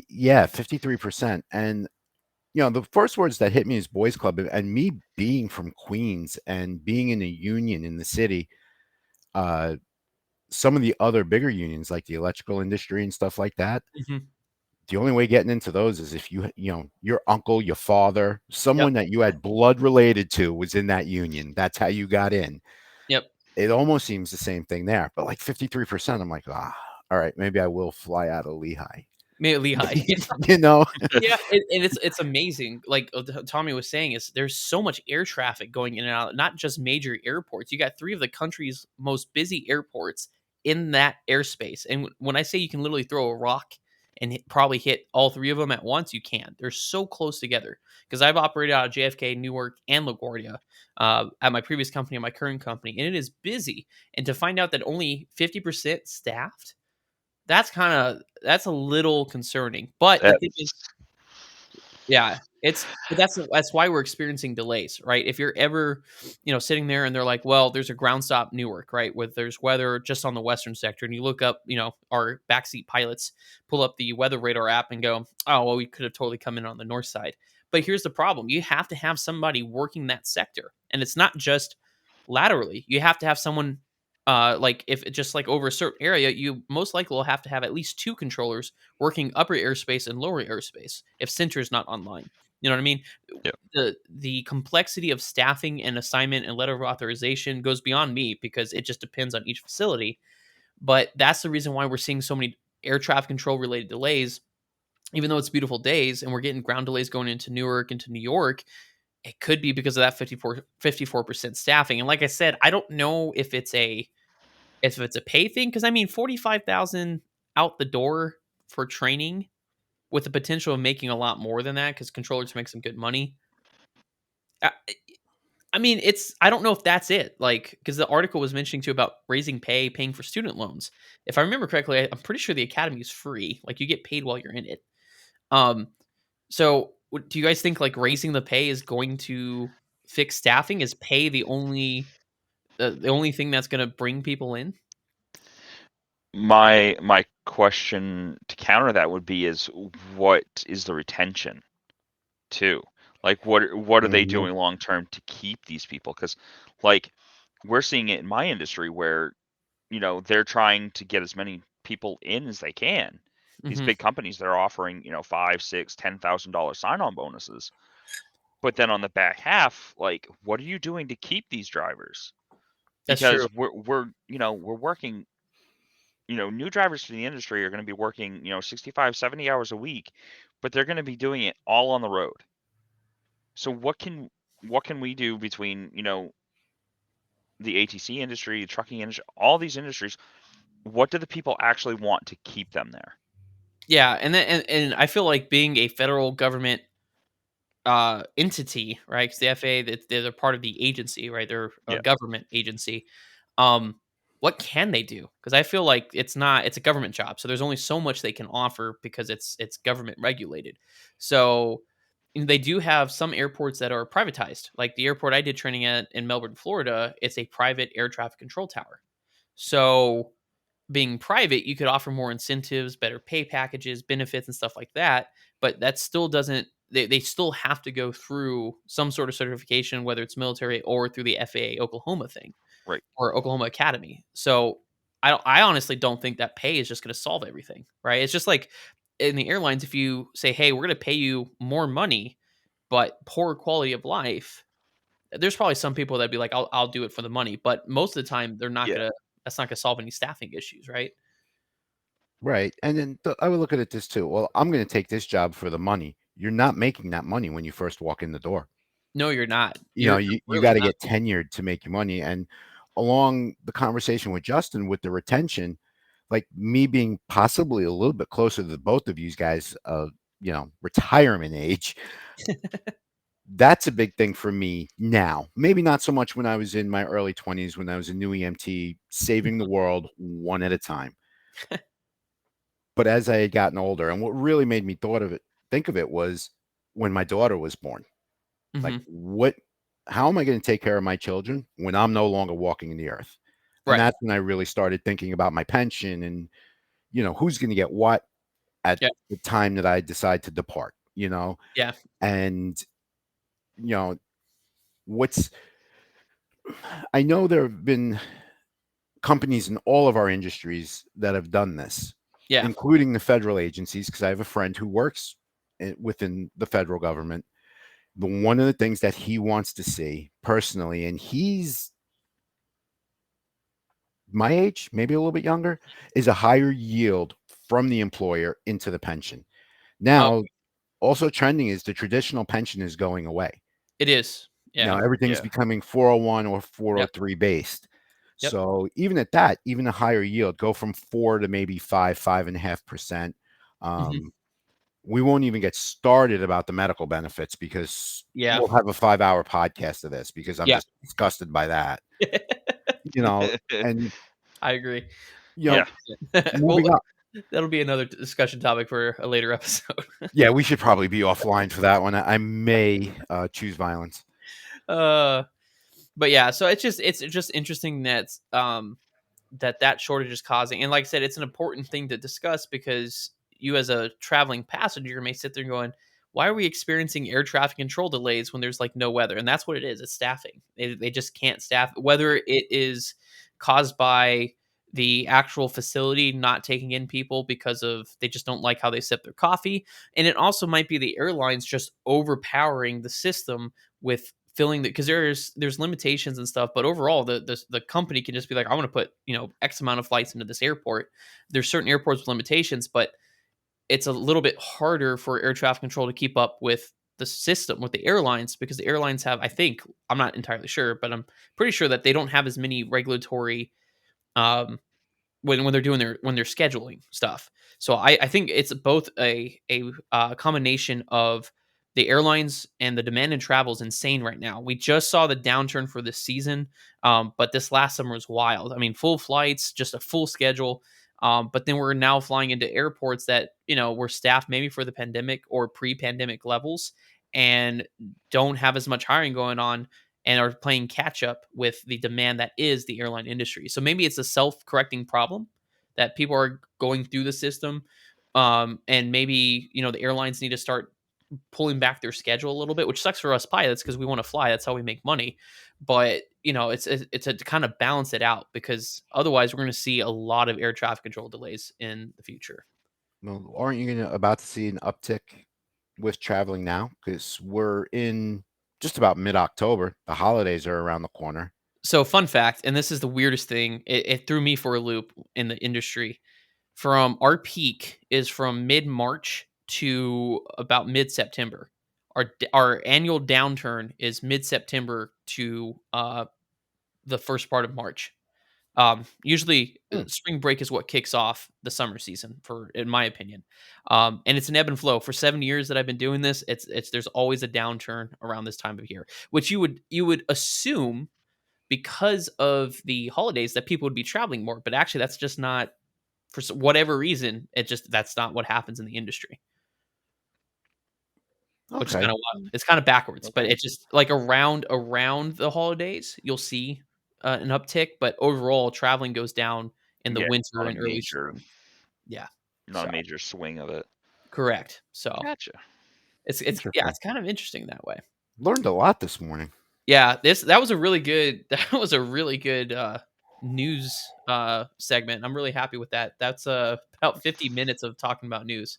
yeah, 53%. And the first words that hit me is boys club, and me being from Queens and being in a union in the city. Some of the other bigger unions, like the electrical industry and stuff like that, Hmm. the only way getting into those is if your uncle, your father, Yep. someone that you had blood related to was in that union. That's how you got in. Yep. It almost seems the same thing there, but like 53%, I'm like, all right, maybe I will fly out of Lehigh. Lehigh. you know? Yeah, and it's amazing. Like Tommy was saying, is there's so much air traffic going in and out, not just major airports. You got three of the country's most busy airports in that airspace. And when I say you can literally throw a rock and probably hit all three of them at once, you can. They're so close together. Because I've operated out of JFK, Newark, and LaGuardia at my previous company and my current company, and it is busy. And to find out that only 50% staffed, that's a little concerning. But the thing is, That's yeah, but that's why we're experiencing delays, right? If you're ever, sitting there and they're like, well, there's a ground stop Newark, right? Where there's weather just on the western sector, and you look up, our backseat pilots pull up the weather radar app and go, oh, well, we could have totally come in on the north side. But here's the problem: you have to have somebody working that sector, and it's not just laterally. You have to have someone. Like if it just like over a certain area, you most likely will have to have at least two controllers working upper airspace and lower airspace if center is not online. You know what I mean? yeah. The complexity of staffing and assignment and letter of authorization goes beyond me because it just depends on each facility. But that's the reason why we're seeing so many air traffic control related delays. Even though it's beautiful days and we're getting ground delays going into Newark, into New York, it could be because of that 54% staffing. And like I said, I don't know if it's a pay thing, because I mean 45,000 out the door for training with the potential of making a lot more than that because controllers make some good money. I, I mean, I don't know if that's it. Like, because the article was mentioning too about raising pay, paying for student loans. If I remember correctly, I'm pretty sure the academy is free. Like, you get paid while you're in it. Um, so do you guys think like raising the pay is going to fix staffing? Is pay the only thing that's going to bring people in? My question to counter that would be is what is the retention too? Like what are they Mhm. doing long term to keep these people? Because like we're seeing it in my industry where they're trying to get as many people in as they can. These Hmm. big companies, they're offering five, six, $10,000 sign-on bonuses. But then on the back half, like, what are you doing to keep these drivers? That's true. Because we're working. New drivers to the industry are going to be working 65, 70 hours a week, but they're going to be doing it all on the road. So what can we do between the ATC industry, the trucking industry, all these industries? What do the people actually want to keep them there? Yeah, and then and I feel like being a federal government entity, right? Because the FAA, they're part of the agency, right? They're a Yeah, government agency. Um, what can they do? Because I feel like it's a government job, so there's only so much they can offer because it's government regulated. So they do have some airports that are privatized, like the airport I did training at in Melbourne, Florida. It's a private air traffic control tower. So being private, you could offer more incentives, better pay packages, benefits, and stuff like that. But that still doesn't. They still have to go through some sort of certification, whether it's military or through the FAA Oklahoma thing right. or Oklahoma Academy. So I honestly don't think that pay is just going to solve everything, right? It's just like in the airlines, if you say, "Hey, we're going to pay you more money, but poor quality of life," there's probably some people that'd be like, "I'll do it for the money," but most of the time, they're not Yeah, gonna. That's not gonna solve any staffing issues, right? Right. And then I would look at it this too. Well, I'm going to take this job for the money. You're not making that money when you first walk in the door. No, you're not. You know, You're you really got to not. get tenured to make your money. And along the conversation with Justin with the retention, like me being possibly a little bit closer to the both of you guys, retirement age, that's a big thing for me now. Maybe not so much when I was in my early 20s, when I was a new EMT, saving the world one at a time. But as I had gotten older, and what really made me think of it was when my daughter was born. Like, Mhm. how am I going to take care of my children when I'm no longer walking in the earth? And Right. that's when I really started thinking about my pension and, who's going to get what at Yeah. the time that I decide to depart. Yeah. And, you know, what's, I know there have been companies in all of our industries that have done this, Yeah. including the federal agencies, because I have a friend who works within the federal government. But one of the things that he wants to see personally, and he's my age, maybe a little bit younger, is a higher yield from the employer into the pension. Oh, Now, also trending is the traditional pension is going away. it is. Now Yeah. everything's Yeah. becoming 401 or Yep. 403 based. Yep. So even at that, even a higher yield, go from 4 to maybe 5.5%. Mhm. We won't even get started about the medical benefits because Yeah. we'll have a 5-hour podcast of this because I'm Yeah. just disgusted by that. You know, and I agree. you know, Yeah. 100%. Well, moving up. that'll be another discussion topic for a later episode. Yeah, we should probably be offline for that one. I may choose violence. Uh, but yeah, so it's just interesting that that shortage is causing, and like I said, it's an important thing to discuss because you as a traveling passenger may sit there going, why are we experiencing air traffic control delays when there's like no weather? And that's what it is. It's staffing. They just can't staff, whether it is caused by the actual facility not taking in people because of they just don't like how they sip their coffee, and it also might be the airlines just overpowering the system with filling the because there's limitations and stuff, but overall the company can just be like, I want to put X amount of flights into this airport. There's certain airports with limitations, but it's a little bit harder for air traffic control to keep up with the system with the airlines because the airlines have, I think, I'm not entirely sure, but I'm pretty sure that they don't have as many regulatory um when they're doing their when they're scheduling stuff. So I think it's both a combination of the airlines and the demand in travel is insane right now. We just saw the downturn for this season, but this last summer was wild. I mean, full flights, just a full schedule. But then we're now flying into airports that were staffed maybe for the pandemic or pre-pandemic levels and don't have as much hiring going on and are playing catch up with the demand that is the airline industry. So maybe it's a self-correcting problem that people are going through the system. And maybe, the airlines need to start pulling back their schedule a little bit, which sucks for us pilots because we want to fly. That's how we make money. But, it's to kind of balance it out because otherwise we're going to see a lot of air traffic control delays in the future. Well, aren't you about to see an uptick with traveling now? Because we're in just about mid-October. The holidays are around the corner. So, fun fact, and this is the weirdest thing, it threw me for a loop in the industry. From our peak is from mid March to about mid September. Our annual downturn is mid September to the first part of March. Usually, Hmm. spring break is what kicks off the summer season, for in my opinion. And it's an ebb and flow. For 7 years that I've been doing this, it's there's always a downturn around this time of year, which you would assume because of the holidays that people would be traveling more, but actually that's just not for whatever reason. It just that's not what happens in the industry, which is Okay. kind of wild. It's kind of backwards, but Okay. it's just like around the holidays you'll see an uptick, but overall traveling goes down in the Yeah. winter Not a and early major, spring. Yeah, not a so major swing of it. correct. So Gotcha. Interesting. it's kind of interesting that way. Learned a lot this morning. Yeah, that was a really good that was a really good news segment. I'm really happy with that. That's about 50 minutes of talking about news.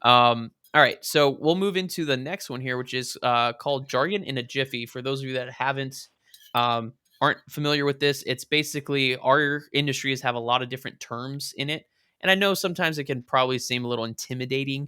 All right, so we'll move into the next one here, which is called Jargon in a Jiffy. For those of you that um, aren't familiar with this, it's basically our industries have a lot of different terms in it, and I know sometimes it can probably seem a little intimidating,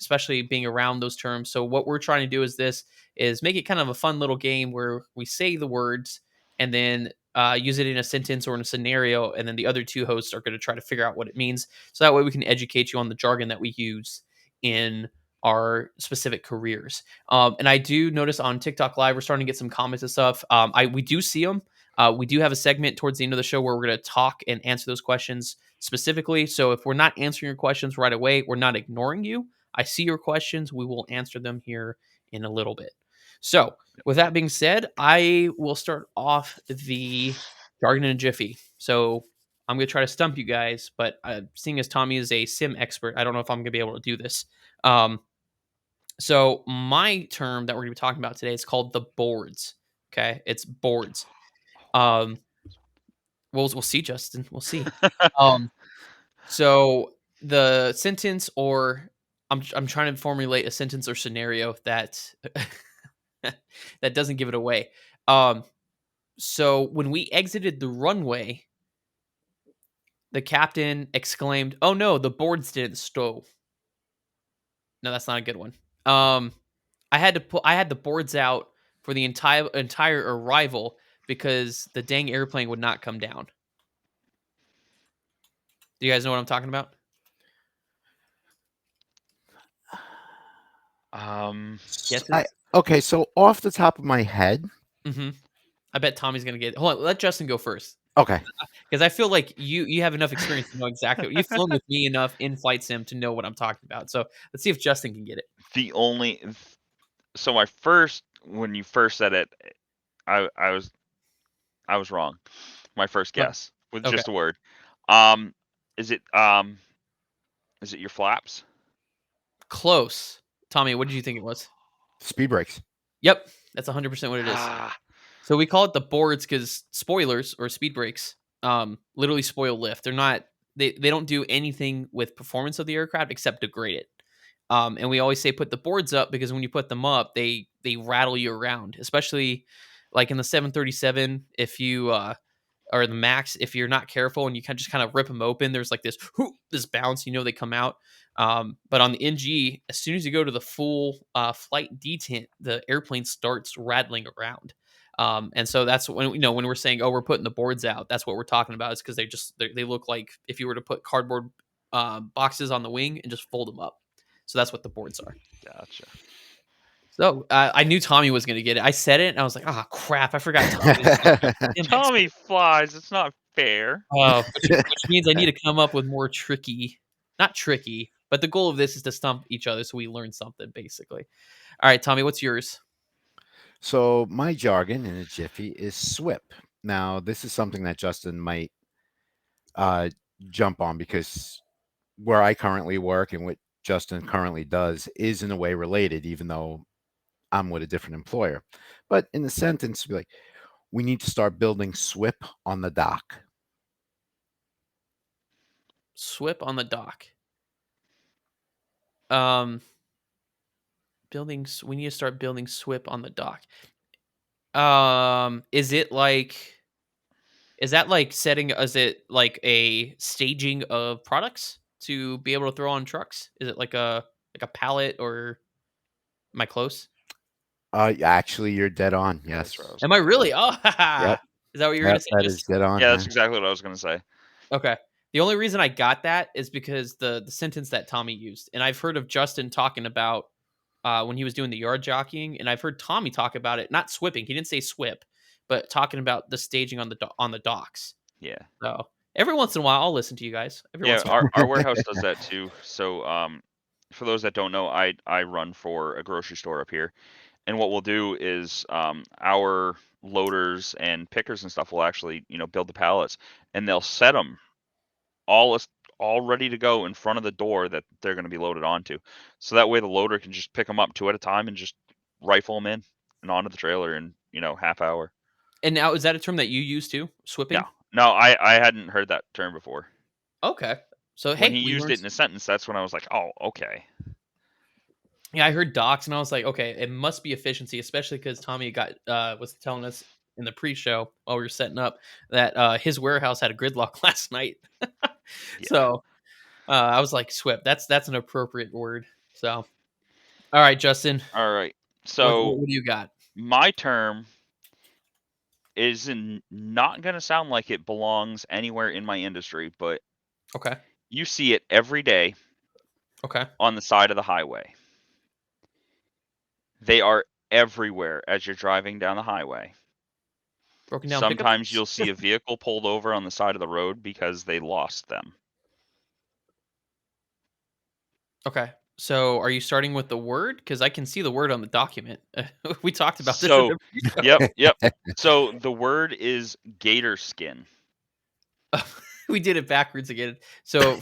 especially being around those terms. So what we're trying to do is make it kind of a fun little game where we say the words and then use it in a sentence or in a scenario, and then the other two hosts are going to try to figure out what it means. So that way we can educate you on the jargon that we use in our specific careers. And I do notice on TikTok Live we're starting to get some comments and stuff. We do see them. We do have a segment towards the end of the show where we're going to talk and answer those questions specifically. So if we're not answering your questions right away, we're not ignoring you. I see your questions. We will answer them here in a little bit. So, with that being said, I will start off the jargon in a jiffy. So, I'm going to try to stump you guys, but seeing as Tommy is a sim expert, I don't know if I'm going to be able to do this. Um, so, my term that we're going to be talking about today is called the boards. Okay, it's boards. Um, we'll see, Justin. We'll see. Um, so the sentence, or I'm trying to formulate a sentence or scenario that that doesn't give it away. Um, so when we exited the runway, The captain exclaimed, "Oh no, the boards didn't stow." No, that's not a good one. I had the boards out for the entire arrival because the dang airplane would not come down. Do you guys know what I'm talking about? Guesses? Okay, so off the top of my head, Mhm. I bet Tommy's gonna get. Hold on, let Justin go first okay. because I feel like you have enough experience to know exactly. You've flown with me enough in flight sim to know what I'm talking about. So let's see if Justin can get it. The only so when you first said it, I was wrong. My first Oh, guess with okay, just a word. Um, is it your flaps? close. Tommy, what did you think it was? Speed brakes. Yep, that's 100% what it is. Ah, So we call it the boards because spoilers or speed brakes literally spoil lift. They don't do anything with performance of the aircraft except degrade it. And we always say put the boards up because when you put them up, they rattle you around, especially like in the 737. If you or the Max, if you're not careful and you just kind of rip them open, there's like this bounce. They come out. But on the NG, as soon as you go to the full flight detent, the airplane starts rattling around. And so that's when when we're saying, oh, we're putting the boards out. That's what we're talking about. Is because they look like if you were to put cardboard boxes on the wing and just fold them up. So that's what the boards are. gotcha. So I knew Tommy was going to get it. I said it, and I was like, "Oh crap, I forgot Tommy." Damn it. Tommy flies. It's not fair. Oh, which means I need to come up with more not tricky, but the goal of this is to stump each other so we learn something, basically. All right, Tommy, what's yours? So my jargon in a jiffy is SWIP. Now, this is something that Justin might uh, jump on because where I currently work and what Justin currently does is in a way related, even though I'm with a different employer. But in the sentence, be like, we need to start building SWIP on the dock. SWIP on the dock. Um, we need to start building SWIP on the dock. Is it like is that like setting is it like a staging of products to be able to throw on trucks? Is it like a pallet or am I close? Actually, you're dead on. Yeah, that's Yes. what I was Am I gonna say. really? Oh, Yep. is that what you were gonna Yep. say? That is Just dead on. Yeah, that's Huh? exactly what I was gonna say. okay. The only reason I got that is because the sentence that Tommy used, and I've heard of Justin talking about when he was doing the yard jockeying, and I've heard Tommy talk about it. Not swipping, he didn't say swip, but talking about the staging on on the docks. Yeah. So every once in a while, I'll listen to you guys. Every Yeah, once in a while. our warehouse does that too. So, for those that don't know, I run for a grocery store up here, and what we'll do is our loaders and pickers and stuff will actually build the pallets, and they'll set them all as- all ready to go in front of the door that they're going to be loaded onto. So that way the loader can just pick them up two at a time and just rifle them in and onto the trailer in half hour. And now, is that a term that you use too? No, Swipping? no, I hadn't heard that term before. Okay. So When hey, he we used learned. it in a sentence, that's when I was like, oh, okay. Yeah, I heard docs, and I was like, okay, it must be efficiency, especially because Tommy was telling us in the pre-show while we were setting up that his warehouse had a gridlock last night. Yeah. So I was like, "Swip, that's an appropriate word." So, all right, Justin, All right. what So what do you got? my term not going to sound like it belongs anywhere in my industry, but Okay, you see it every day okay, on the side of the highway. They are everywhere as you're driving down the highway. broken down pickup Sometimes trucks. you'll see a vehicle pulled over on the side of the road because they lost them. Okay, so are you starting with the word? Because I can see the word on the document. We talked about this in So, the yep, pre-show. yep. So the word is gator skin. We did it backwards again. So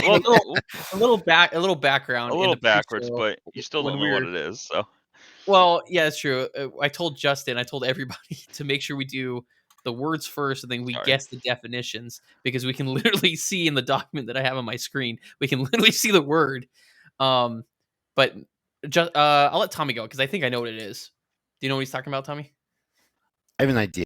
Well, a little a background in little the backwards, pre-show but you still when don't know we what were. it is. So, Well, yeah, it's true. I told Justin, I told everybody to make sure we do the words first and then we sorry. guess the definitions because we can literally see in the document that I have on my screen, we can literally see the word. Um, but just I'll let Tommy go because I think I know what it is. Do you know what he's talking about, Tommy? I have an idea.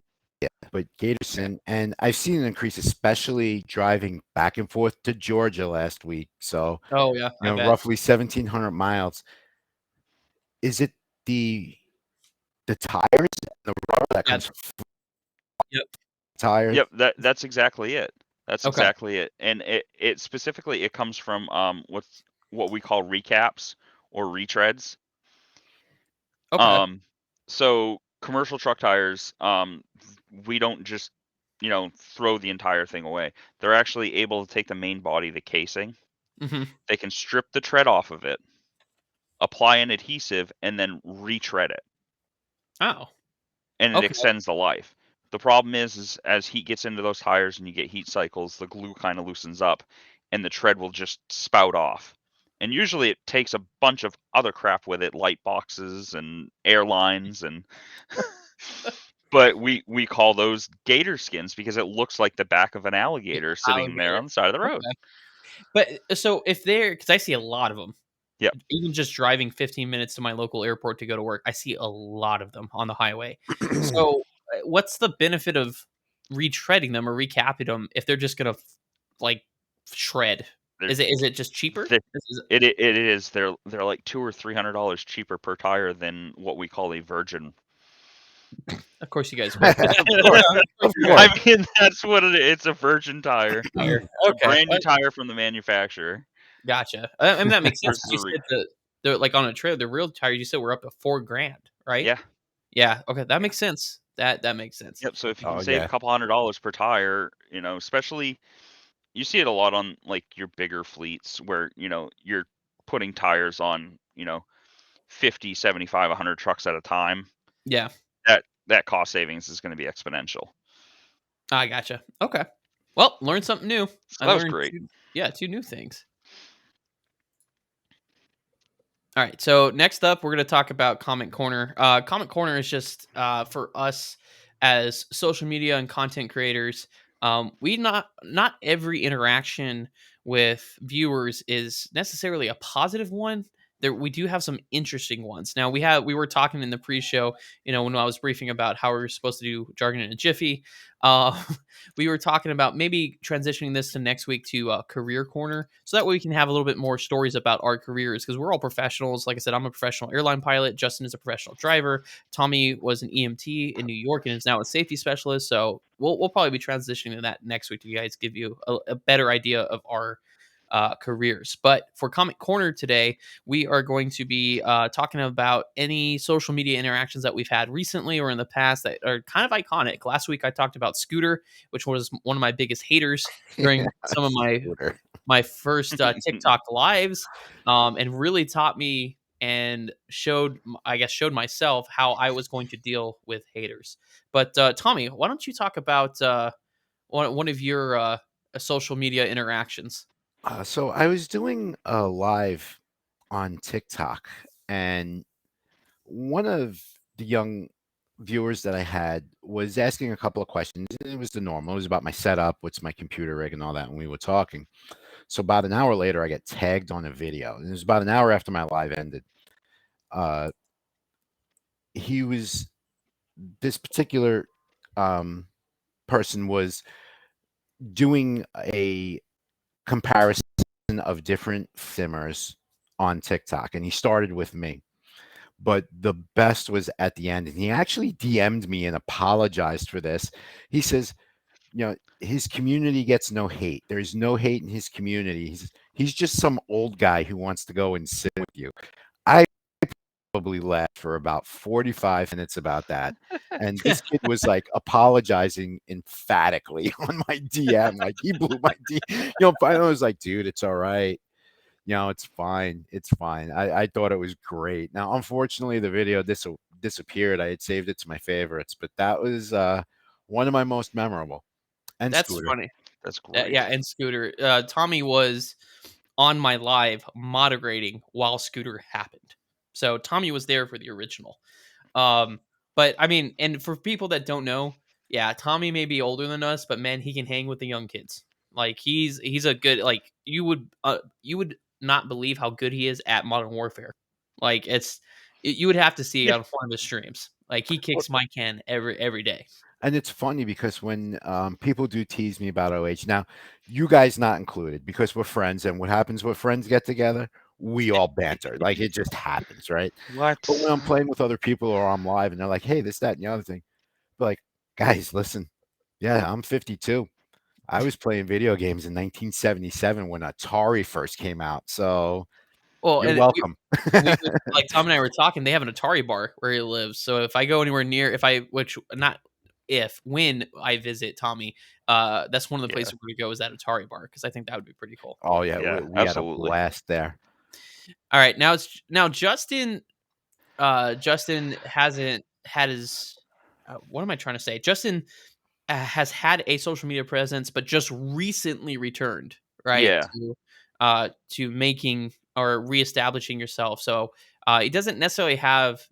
but Gatorson, and I've seen an increase, especially driving back and forth to Georgia last week. So, Oh yeah, I bet. roughly 1,700 miles. Is it the tires and the rubber that Yeah. comes from Yep. tires? Yep, that's exactly it. That's Okay. exactly it. And it specifically it comes from what we call recaps or retreads. Okay. So commercial truck tires, we don't just throw the entire thing away. They're actually able to take the main body, the casing. Hmm. They can strip the tread off of it, apply an adhesive, and then retread it, Oh. and it Okay. extends the life. The problem is as heat gets into those tires and you get heat cycles, the glue kind of loosens up, and the tread will just spout off. And usually it takes a bunch of other crap with it, light boxes and airlines and but we call those gator skins because it looks like the back of an alligator sitting there Alligator. on the side of the road. Okay. But so if they're, because I see a lot of them, Yep. even just driving 15 minutes to my local airport to go to work, I see a lot of them on the highway. So what's the benefit of retreading them or recapping them if they're just gonna like shred? They're, Is it just cheaper? they Is it is they're like $200 or $300 cheaper per tire than what we call a virgin. of course you guys would. Of course, of course. I mean, that's what it is. It's a virgin tire. Tire. It's a Okay, brand new tire from the manufacturer gotcha. I mean, that makes sense versus because a you said the like on a trailer, the real tires you said were up to 4 grand, right? yeah. Yeah. Okay, that Yeah. makes sense. That makes sense. Yep. So if you can Oh save a yeah. couple $100 per tire, especially you see it a lot on like your bigger fleets where, you're putting tires on, 50, 75, 100 trucks at a time. Yeah, That cost savings is going to be exponential. I gotcha. Okay. Well, learned something new. So I that was learned great. two new things. All right. So next up, we're going to talk about Comment Corner. Comment Corner is just for us as social media and content creators. We not every interaction with viewers is necessarily a positive one. There, we do have some interesting ones. Now we were talking in the pre-show, when I was briefing about how we were supposed to do jargon in a jiffy. Uh, we were talking about maybe transitioning this to next week to career corner, so that way we can have a little bit more stories about our careers because we're all professionals. Like I said, I'm a professional airline pilot. Justin is a professional driver. Tommy was an EMT in New York and is now a safety specialist. So we'll probably be transitioning to that next week to you guys give you a better idea of our careers. But for Comic Corner today, we are going to be talking about any social media interactions that we've had recently or in the past that are kind of iconic. Last week, I talked about Scooter, which was one of my biggest haters during some of Scooter. my first TikTok lives, and really taught me and showed myself how I was going to deal with haters. But Tommy, why don't you talk about one of your social media interactions? So I was doing a live on TikTok, and one of the young viewers that I had was asking a couple of questions. It was the normal. It was about my setup, what's my computer rig, and all that. And we were talking. So about an hour later, I get tagged on a video, and it was about an hour after my live ended. Uh, he was this particular um, person was doing a comparison of different simmers on TikTok, and he started with me. But the best was at the end, and he actually DM'd me and apologized for this. He says, his community gets no hate. There's no hate in his community. He's just some old guy who wants to go and sit with you. I probably laughed for about 45 minutes about that. And this kid was like apologizing emphatically on my DM. Like he blew my DM. Finally I was like, dude, it's all right. It's fine. It's fine. I thought it was great. Now, unfortunately, the video disappeared. I had saved it to my favorites, but that was one of my most memorable. And That's Scooter. funny. That's great. Yeah, and Scooter. Tommy was on my live moderating while Scooter happened. So Tommy was there for the original. Um, but I mean, and for people that don't know, yeah, Tommy may be older than us, but man, he can hang with the young kids. Like he's a good, like you would not believe how good he is at Modern Warfare. Like you would have to see Yeah. on one of his streams. Like he kicks my can every day. And it's funny because when people do tease me about OH, now you guys not included because we're friends, and what happens when friends get together? We all banter. Like it just happens, right? But What? when I'm playing with other people or I'm live and they're like, hey, this, that, and the other thing, be like, guys, listen, yeah, I'm 52. I was playing video games in 1977 when Atari first came out. So Well, you're and welcome. we would like Tom and I were talking, they have an Atari bar where he lives. So if I go anywhere near, if I which not if when I visit Tommy, that's one of the Yeah, places where we go is that Atari bar because I think that would be pretty cool. Oh yeah, yeah, we had a absolutely. blast there. All right, now Justin. Justin hasn't had his. What am I trying to say? Justin has had a social media presence, but just recently returned, right, Yeah, to making or reestablishing yourself. So he doesn't necessarily have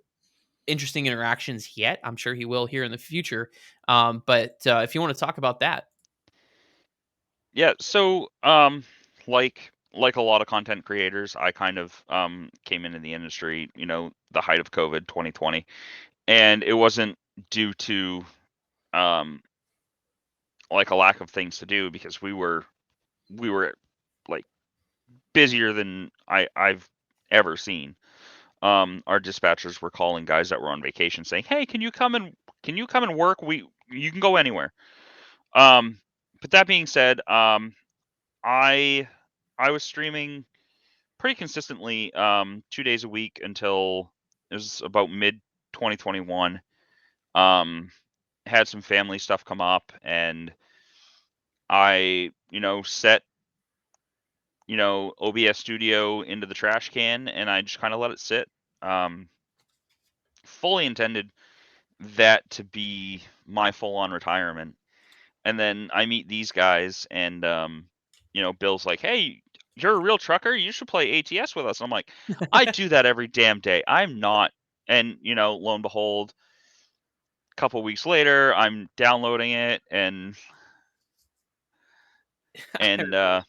interesting interactions yet. I'm sure he will here in the future. But if you want to talk about that, yeah. So, like a lot of content creators, I kind of came into the industry, the height of COVID 2020, and it wasn't due to um like a lack of things to do because we were like busier than I've ever seen. Our dispatchers were calling guys that were on vacation saying, "Hey, can you come and work? You can go anywhere." Um, but that being said, I I was streaming pretty consistently 2 days a week until it was about mid 2021. Um, had some family stuff come up, and I set OBS Studio into the trash can, and I just kind of let it sit. Um, Fully intended that to be my full-on retirement. And then I meet these guys, and Bill's like, "Hey, you're a real trucker. You should play ATS with us." I'm like, "I do that every damn day. I'm not." And lo and behold, a couple weeks later, I'm downloading it, and I and remember.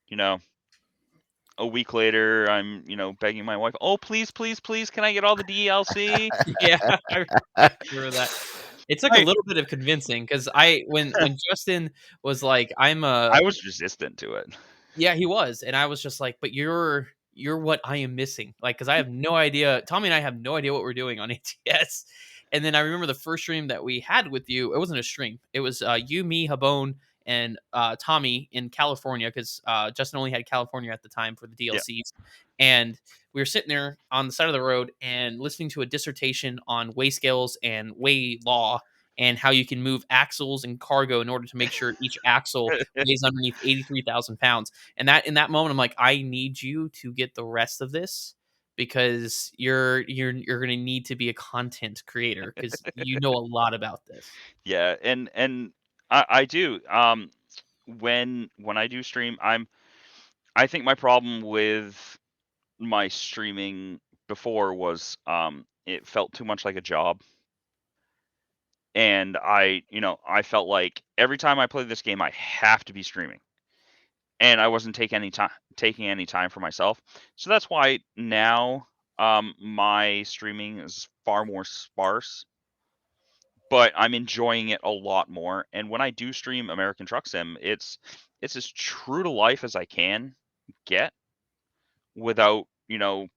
you know, a week later, I'm begging my wife, "Oh, please, please, please, can I get all the DLC?" Yeah, I remember that. It took a I little bit of convincing because when Justin was like, "I'm I a." was resistant to it. Yeah, he was, and I was just like, "But you're what I am missing." Like, because I have no idea. Tommy and I have no idea what we're doing on ATS. And then I remember the first stream that we had with you. It wasn't a stream. It was you, me, Habone, and Tommy in California because Justin only had California at the time for the Yeah. DLCs. And we were sitting there on the side of the road and listening to a dissertation on weigh scales and weigh law and how you can move axles and cargo in order to make sure each axle weighs underneath 83,000 pounds. And that in that moment, I'm like, I need you to get the rest of this because you're going to need to be a content creator because you know a lot about this. Yeah, and I do. When I do stream, I think my problem with my streaming before was it felt too much like a job, and I felt like every time I play this game I have to be streaming, and I wasn't taking any time for myself. So that's why now my streaming is far more sparse, but I'm enjoying it a lot more. And when I do stream American Truck Sim, it's as true to life as I can get without,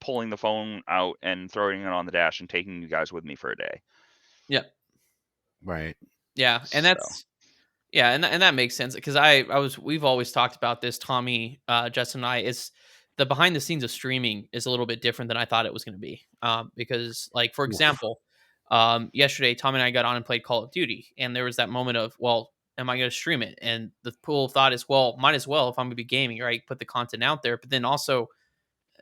pulling the phone out and throwing it on the dash and taking you guys with me for a day. Yeah. Right. Yeah. And So, that's, yeah, and that makes sense because we've always talked about this, Tommy, Justin, and I. Is the behind the scenes of streaming is a little bit different than I thought it was going to be. Because like for Oof. example, yesterday Tommy and I got on and played Call of Duty, and there was that moment of, well, am I going to stream it? And the pool of thought is, well, might as well if I'm going to be gaming, right? Put the content out there, but then also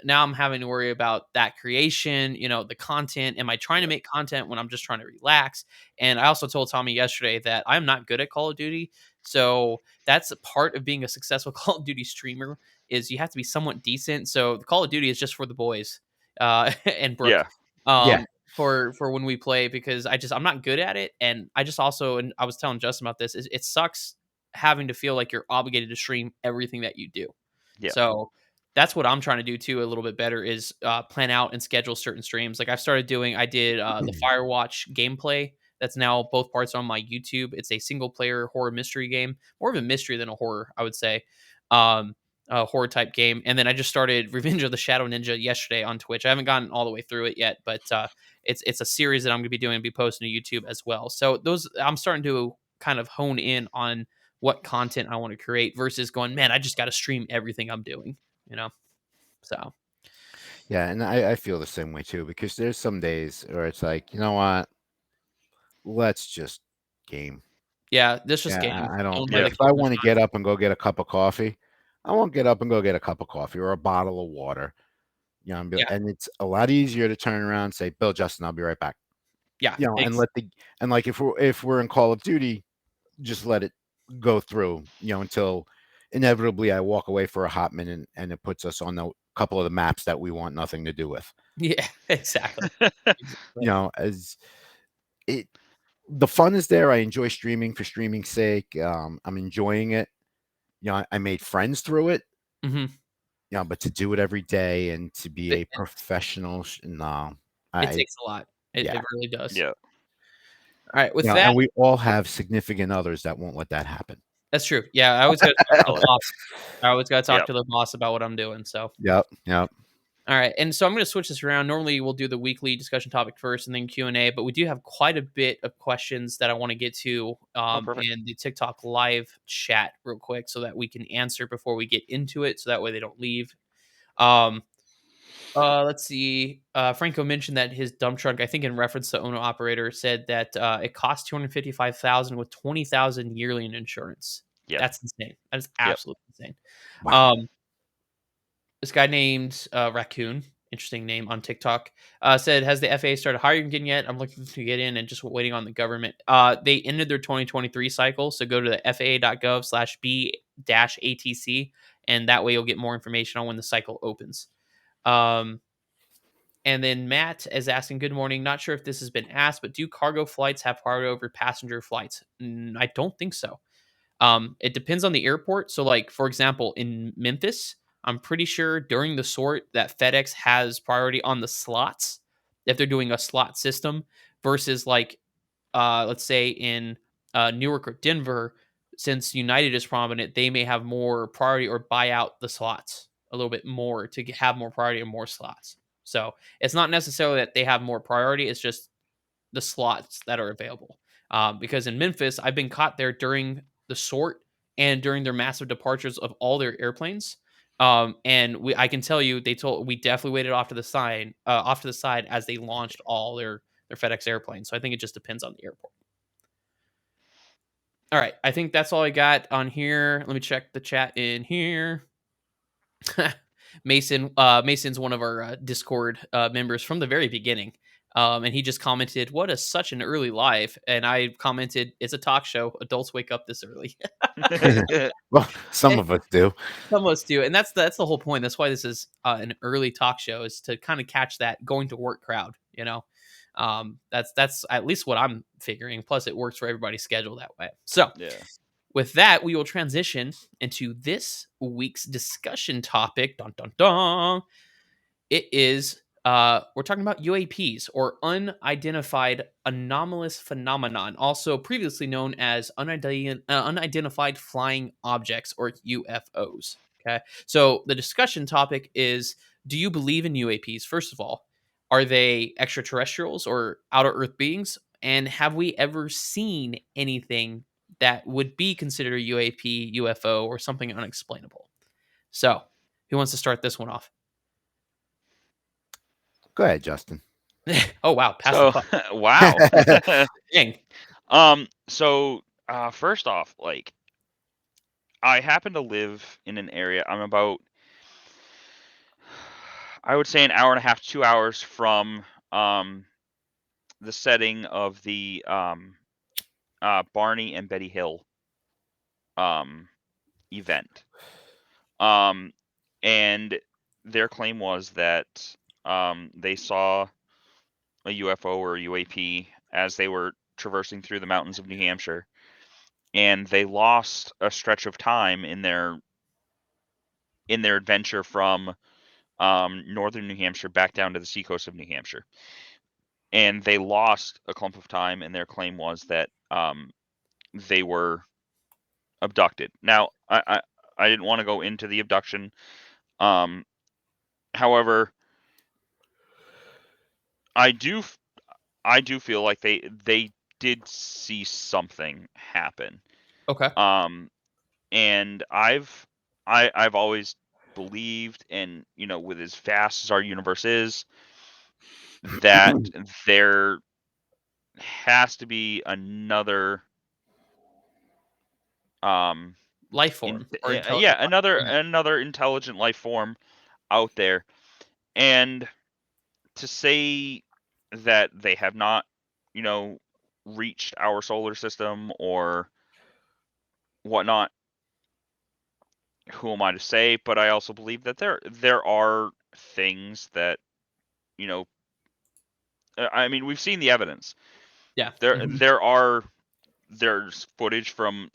now I'm having to worry about that creation, the content. Am I trying to yeah, make content when I'm just trying to relax? And I also told Tommy yesterday that I'm not good at Call of Duty. So that's a part of being a successful Call of Duty streamer is you have to be somewhat decent. So the Call of Duty is just for the boys, and Brooke, yeah, Yeah. um, for when we play because I'm not good at it. And I just also, and I was telling Justin about this, is it sucks having to feel like you're obligated to stream everything that you do. yeah, So that's what I'm trying to do too a little bit better is plan out and schedule certain streams. Like I did the Firewatch gameplay that's now both parts on my YouTube. It's a single player horror mystery game, more of a mystery than a horror, I would say. Um, a horror type game. And then I just started Revenge of the Shadow Ninja yesterday on Twitch. I haven't gotten all the way through it yet, but it's a series that I'm going to be doing and be posting to YouTube as well. So those I'm starting to kind of hone in on what content I want to create versus going, man, I just got to stream everything I'm doing, you know? So Yeah, and I feel the same way too, because there's some days where it's like, you know what, let's just game. yeah, this just Yeah, game. I don't Don't let like Yeah. the if I cameras want to on. get up and go get a cup of coffee, I won't get up and go get a cup of coffee or a bottle of water. You know, Yeah, and it's a lot easier to turn around and say, Bill, Justin, I'll be right back. yeah, You know, and let the and like if we're in Call of Duty, just let it go through, you know, until inevitably I walk away for a hot minute and it puts us on the couple of the maps that we want nothing to do with. yeah, exactly. You Exactly. know, as it the fun is there. I enjoy streaming for streaming's sake. I'm enjoying it. You know, I made friends through it. Mhm. You know, but to do it every day and to be It a professional, no, it I takes a lot. It yeah, really does. Yeah. All right, you with know, that and we all have significant others that won't let that happen. that's true. Yeah, I always gotta talk to the Valid. boss. I always gotta talk Yep. to the boss about what I'm doing, so Yep, yep. all right, and so I'm going to switch this around. Normally, we'll do the weekly discussion topic first, and then Q&A. But we do have quite a bit of questions that I want to get to Oh, perfect. in the TikTok live chat real quick, so that we can answer before we get into it, so that way they don't leave. Um, let's see. Franco mentioned that his dump truck, I think, in reference to owner operator, said that it cost 255,000 with 20,000 yearly in insurance. Yep. That's insane. That is Yep. absolutely insane. Wow. Um, this guy named Raccoon, interesting name on TikTok, said, "Has the FAA started hiring again yet? I'm looking to get in and just waiting on the government." They ended their 2023 cycle, so go to the FAA.gov/B-ATC, and that way you'll get more information on when the cycle opens. Um, and then Matt is asking, "Good morning. Not sure if this has been asked, but do cargo flights have priority over passenger flights?" I don't think so. It depends on the airport. So, like for example, in Memphis, I'm pretty sure during the sort that FedEx has priority on the slots if they're doing a slot system versus like let's say in Newark or Denver, since United is prominent, they may have more priority or buy out the slots a little bit more to have more priority and more slots. So it's not necessarily that they have more priority; it's just the slots that are available. Because in Memphis, I've been caught there during the sort and during their massive departures of all their airplanes. And I can tell you, we definitely waited off to the side as they launched all their FedEx airplanes. So I think it just depends on the airport. All right, I think that's all I got on here. Let me check the chat in here. Mason's one of our Discord members from the very beginning. And he just commented, "What a such an early life." And I commented, "It's a talk show. Adults wake up this early." Well, some of us do. Some of us do, and that's the whole point. That's why this is an early talk show, is to kind of catch that going to work crowd. That's at least what I'm figuring. Plus, it works for everybody's schedule that way. So, Yeah. with that, we will transition into this week's discussion topic. Dun dun dun. It is we're talking about UAPs, or unidentified anomalous phenomenon, also previously known as unidentified flying objects, or UFOs. Okay, so the discussion topic is: do you believe in UAPs? First of all, are they extraterrestrials or outer Earth beings? And have we ever seen anything that would be considered a UAP, UFO, or something unexplainable? So, who wants to start this one off? Go ahead, Justin. Oh wow, pass the So, puck. wow. Dang. So, first off, like, I happen to live in an area. I'm about, I would say, an hour and a half, 2 hours from the setting of the Barney and Betty Hill event. And their claim was that they saw a UFO or a UAP as they were traversing through the mountains of New Hampshire, and they lost a stretch of time in their adventure from northern New Hampshire back down to the seacoast of New Hampshire. and they lost a clump of time, and their claim was that they were abducted. Now, I didn't want to go into the abduction. However, I do feel like they did see something happen. Okay. And I've always believed, and with as vast as our universe is, that there has to be another Life form or yeah, intelligent another life. another intelligent life form out there. And to say that they have not, you know, reached our solar system or whatnot, who am I to say? But I also believe that there are things that, you know, I mean, we've seen the evidence. Yeah. There Mhm. there's footage from,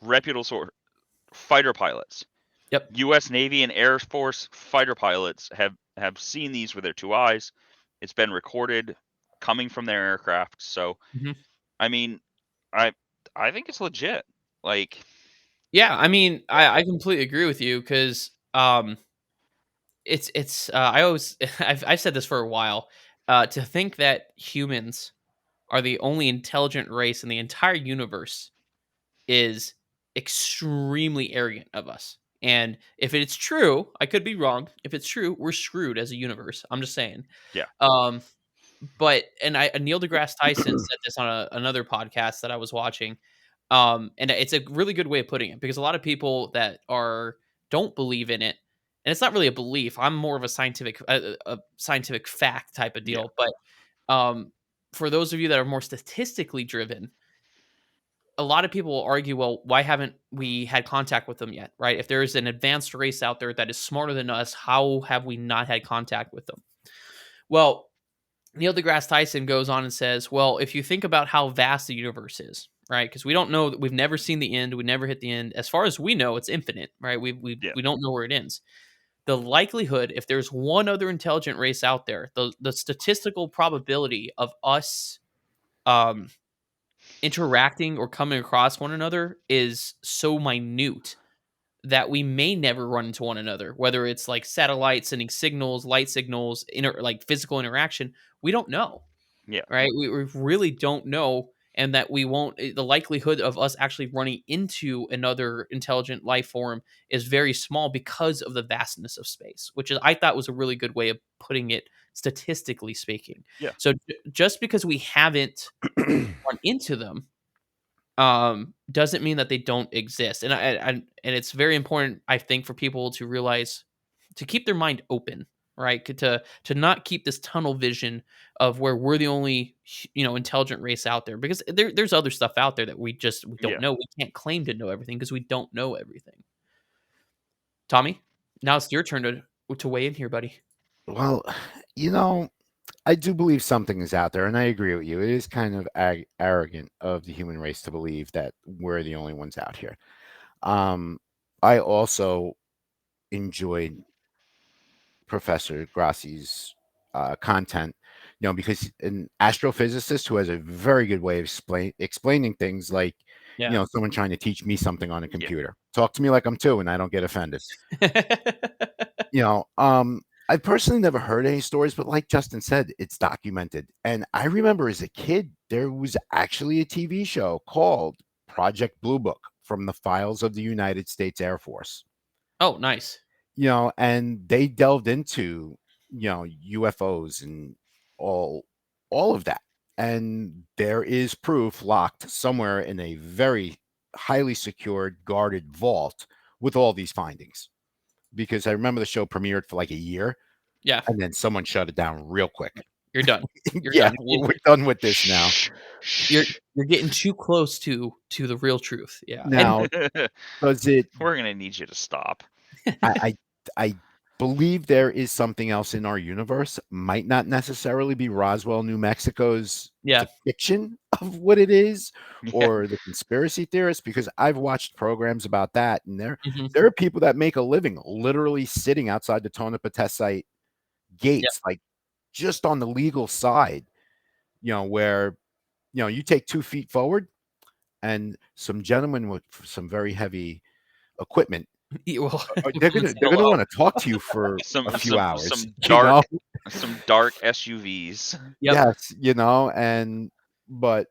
reputable fighter pilots. Yep. U.S. Navy and Air Force fighter pilots have seen these with their two eyes. It's been recorded coming from their aircraft. So, Mhm. I mean, I I think it's legit. Like, Yeah, I mean, I completely agree with you because it's I always I've said this for a while. To think that humans are the only intelligent race in the entire universe is extremely arrogant of us. And if it's true, I could be wrong. If it's true, we're screwed as a universe. I'm just saying. yeah, Um, but Neil deGrasse Tyson said this on another podcast that I was watching. And it's a really good way of putting it because a lot of people that are don't believe in it, and it's not really a belief. I'm more of a scientific fact type of yeah, deal. But for those of you that are more statistically driven, a lot of people will argue, well, why haven't we had contact with them yet? Right? If there is an advanced race out there that is smarter than us, how have we not had contact with them? Well, Neil deGrasse Tyson goes on and says, well, if you think about how vast the universe is, right? Because we don't know that we've never seen the end, we never hit the end. As far as we know, it's infinite, right? yeah, We don't know where it ends. The likelihood, if there's one other intelligent race out there, the statistical probability of us um, interacting or coming across one another is so minute that we may never run into one another, whether it's like satellites sending signals, light signals, like physical interaction. We don't know, yeah, right? We really don't know, and that we won't. The likelihood of us actually running into another intelligent life form is very small because of the vastness of space, which is I thought was a really good way of putting it, statistically speaking. yeah, So just because we haven't run into them doesn't mean that they don't exist. And it's very important, I think, for people to realize to keep their mind open, right? To not keep this tunnel vision of where we're the only intelligent race out there, because there's other stuff out there that we don't yeah. know. We can't claim to know everything because we don't know everything. Tommy, now it's your turn to weigh in here, buddy. Well, you know, I do believe something is out there, and I agree with you. It is kind of arrogant of the human race to believe that we're the only ones out here. Um, I also enjoyed Professor Grassi's content, because an astrophysicist who has a very good way of explaining things, like, Yeah. someone trying to teach me something on a Yeah. computer. Talk to me like I'm two, and I don't get offended. I personally never heard any stories, but like Justin said, it's documented. And I remember as a kid, there was actually a TV show called Project Blue Book from the files of the United States Air Force. Oh, nice. And they delved into, UFOs and all all of that. And there is proof locked somewhere in a very highly secured, guarded vault with all these findings. Because I remember the show premiered for like a year, Yeah, and then someone shut it down real quick. you're done. You're Yeah, done. we're done with this now. Shh, You're shh. you're getting too close to the real truth. Yeah, and Now, does it We're gonna need you to stop. I I I believe there is something else in our universe, might not necessarily be Roswell, New Mexico's yeah. depiction of what it is, Yeah, or the conspiracy theorists, because I've watched programs about that, and there Mhm. there are people that make a living literally sitting outside the Tonopah test site Yeah. gates, like, just on the legal side, where you take 2 feet forward, and some gentlemen with some very heavy equipment, Well, they're come and gonna say they're gonna hello. want to talk to you for a Some few some hours. some You know, dark some dark SUVs. Yep. yes, and but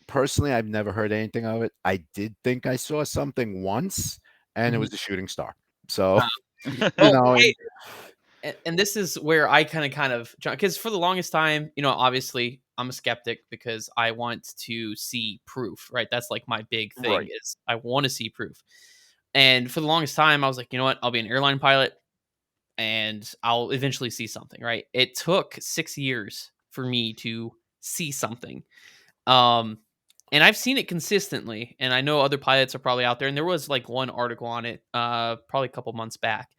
personally, I've never heard anything of it. I did think I saw something once, and it Mhm. was a shooting star. So, you Well, know, and and this is where I kind of because for the longest time, obviously I'm a skeptic because I want to see proof, right? That's like my big thing Right. is I want to see proof. And for the longest time, I was like, you know what? I'll be an airline pilot and I'll eventually see something, right? It took 6 years for me to see something. Um, and I've seen it consistently, and I know other pilots are probably out there. And there was like one article on it, probably a couple months back.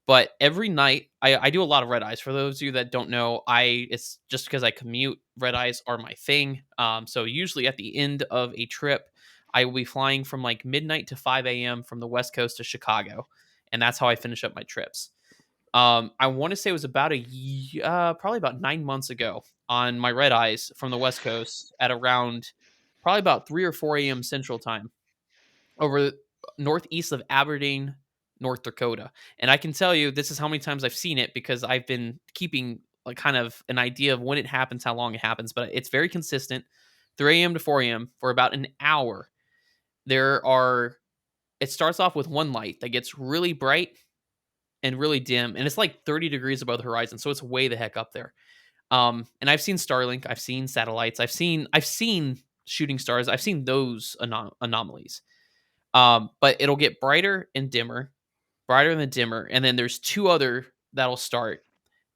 But every night, I do a lot of red eyes. For those of you that don't know, it's just because I commute. Red eyes are my thing. So usually at the end of a trip, I will be flying from like midnight to 5 a.m. from the West Coast to Chicago, and that's how I finish up my trips. I want to say it was probably about 9 months ago on my red eyes from the West Coast at around probably about 3 or 4 a.m. Central Time over northeast of Aberdeen, North Dakota. And I can tell you this is how many times I've seen it because I've been keeping like kind of an idea of when it happens, how long it happens, but it's very consistent. 3 a.m. to 4 a.m. for about an hour. There are it starts off with one light that gets really bright and really dim, and it's like 30 degrees above the horizon, so it's way the heck up there. And I've seen Starlink, I've seen satellites, I've seen shooting stars, I've seen those anomalies. But it'll get brighter and then dimmer, and then there's two other that'll start.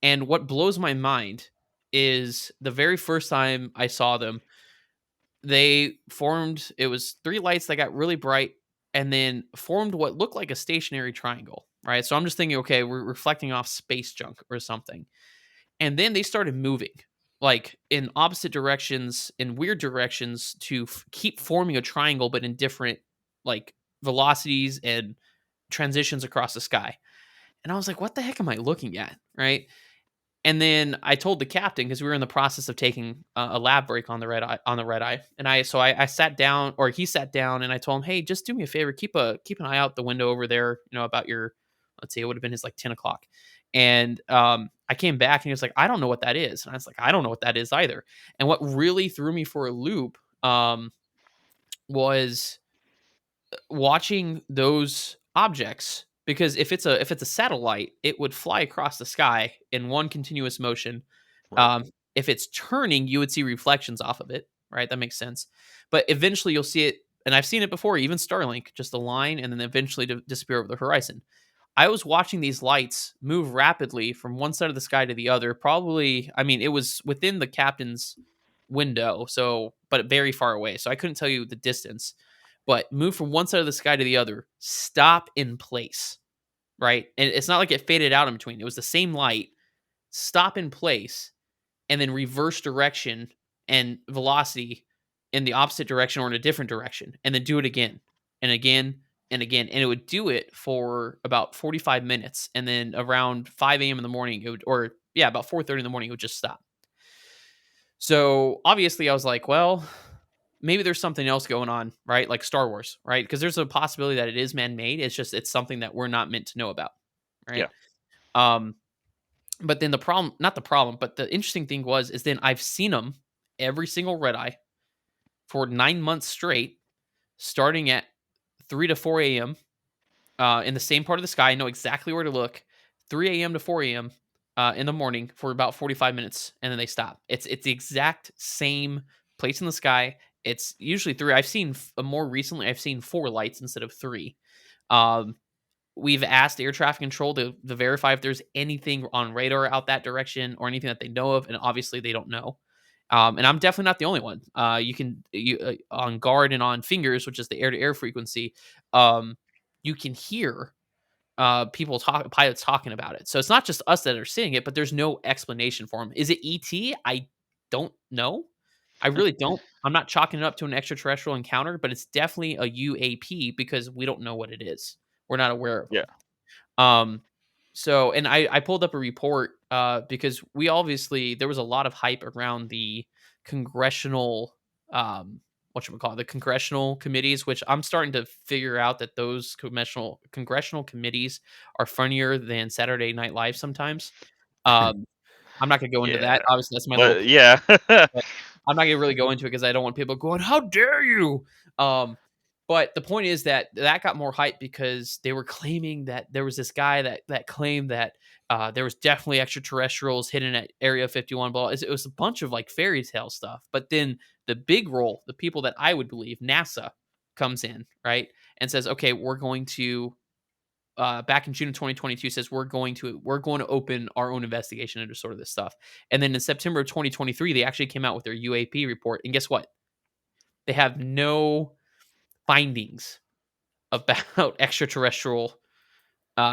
And what blows my mind is the very first time I saw them, they formed. It was three lights that got really bright, and then formed what looked like a stationary triangle. Right, so I'm just thinking, okay, we're reflecting off space junk or something. And then they started moving like in opposite directions, in weird directions to keep forming a triangle, but in different like velocities and transitions across the sky. And I was like, what the heck am I looking at? Right. And then I told the captain because we were in the process of taking a lab break on the red eye, and I sat down, or he sat down, and I told him, "Hey, just do me a favor, keep an eye out the window over there, about your, let's see, it would have been his like 10 o'clock." And I came back and he was like, "I don't know what that is," and I was like, "I don't know what that is either." And what really threw me for a loop was watching those objects, because if it's a satellite, it would fly across the sky in one continuous motion. Right. um, if it's turning, you would see reflections off of it, right? That makes sense. But eventually you'll see it, and I've seen it before, even Starlink, just a line and then eventually disappear over the horizon. I was watching these lights move rapidly from one side of the sky to the other. Probably, I mean, it was within the captain's window, so but very far away. So I couldn't tell you the distance, but move from one side of the sky to the other, stop in place, right? And it's not like it faded out in between. It was the same light, stop in place, and then reverse direction and velocity in the opposite direction or in a different direction, and then do it again and again and again. And it would do it for about 45 minutes. And then around 5 a.m. in the morning, it would, or yeah, about 4:30 in the morning, it would just stop. So obviously, I was like, well, maybe there's something else going on, right? Like Star Wars, right? Because there's a possibility that it is man made. It's something that we're not meant to know about, right? Yeah. Um, but then the problem, not the problem, but the interesting thing is then I've seen them every single red eye for 9 months straight, starting at 3 to 4 a.m. In the same part of the sky. I know exactly where to look. 3 a.m. to 4 a.m. In the morning for about 45 minutes, and then they stop. It's the exact same place in the sky. It's usually three. I've seen more recently. I've seen four lights instead of three. Um, we've asked air traffic control to verify if there's anything on radar out that direction or anything that they know of, and obviously they don't know. And I'm definitely not the only one. You on guard and on fingers, which is the air to air frequency. You can hear pilots talking about it. So it's not just us that are seeing it, but there's no explanation for them. Is it ET? I don't know. I really don't. I'm not chalking it up to an extraterrestrial encounter, but it's definitely a UAP because we don't know what it is. We're not aware of Yeah. them. Um, so, and I pulled up a report because we obviously there was a lot of hype around the congressional whatchamacallit, the congressional committees, which I'm starting to figure out that those congressional committees are funnier than Saturday Night Live sometimes. Um, I'm not gonna go into Yeah, that. Obviously, that's my little. but yeah, But I'm not gonna really go into it because I don't want people going, "How dare you?" Um, but the point is that that got more hype because they were claiming that there was this guy that claimed that there was definitely extraterrestrials hidden at Area 51. Blah. It was a bunch of like fairy tale stuff. But then the big role, the people that I would believe, NASA comes in right and says, "Okay, we're going to." Back in June of 2022 says we're going to open our own investigation into sort of this stuff. And then in September of 2023, they actually came out with their UAP report. And guess what? They have no findings about extraterrestrial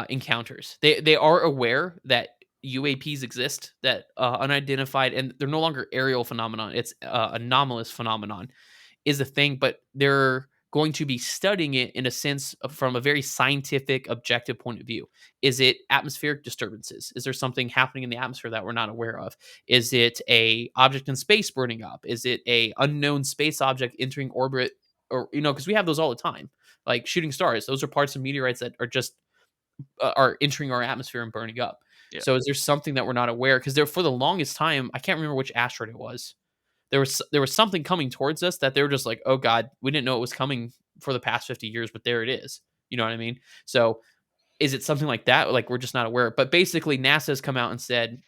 encounters. They are aware that UAPs exist, that unidentified, and they're no longer aerial phenomenon. It's anomalous phenomenon is a thing, but they're going to be studying it in a sense from a very scientific, objective point of view. Is it atmospheric disturbances? Is there something happening in the atmosphere that we're not aware of? Is it a object in space burning up? Is it a unknown space object entering orbit? Or because we have those all the time, like shooting stars. Those are parts of meteorites that are just are entering our atmosphere and burning up. yeah, So is there something that we're not aware? Because there for the longest time, I can't remember which asteroid it was. There was something coming towards us that they were just like, "Oh god, we didn't know it was coming for the past 50 years, but there it is." You know what I mean? So, is it something like that? Like we're just not aware. But basically NASA has come out and said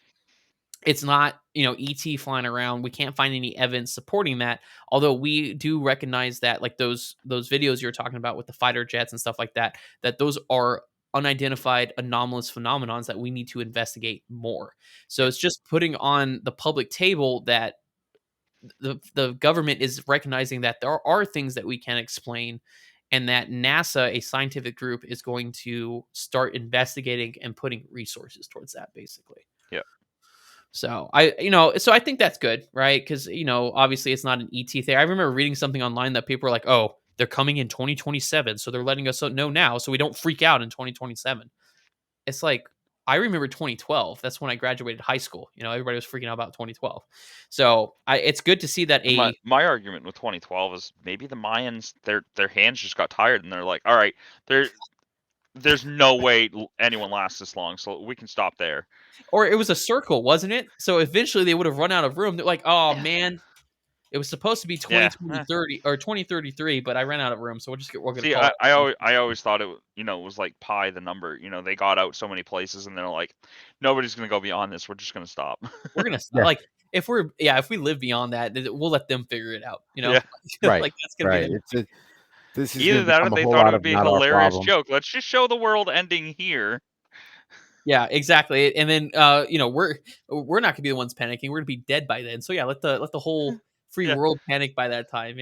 it's not, ET flying around. We can't find any evidence supporting that. Although we do recognize that like those videos you're talking about with the fighter jets and stuff like that, that those are unidentified anomalous phenomenons that we need to investigate more. So yeah, it's just putting on the public table that the government is recognizing that there are things that we can explain and that NASA, a scientific group, is going to start investigating and putting resources towards that basically. yeah. So so I think that's good, right? Because obviously it's not an ET thing. I remember reading something online that people were like, "Oh, they're coming in 2027, so they're letting us know now, so we don't freak out in 2027." It's like I remember 2012. That's when I graduated high school. Everybody was freaking out about 2012. So it's good to see that And my a my argument with 2012 is maybe the Mayans their hands just got tired and they're like, all right, there's no way anyone lasts this long, so we can stop there. or it was a circle, wasn't it? So eventually they would have run out of room. They're like, "Oh Yeah, man, it was supposed to be yeah. 2030 or 2033, but I ran out of room, so we're gonna See, call I, it I always 2020." I always thought it was like pi the number. They got out so many places and they're like, nobody's gonna go beyond this. We're just gonna stop. We're gonna Yeah. like if we live beyond that, we'll let them figure it out. Yeah. Right. Like that's gonna be Right. the This is going Either to that or become a they whole thought it lot would of be a not our hilarious problem. joke. Let's just show the world ending here. Yeah, exactly. And then we're not gonna be the ones panicking. We're gonna be dead by then. So yeah, let the whole free Yeah. world panic by that time.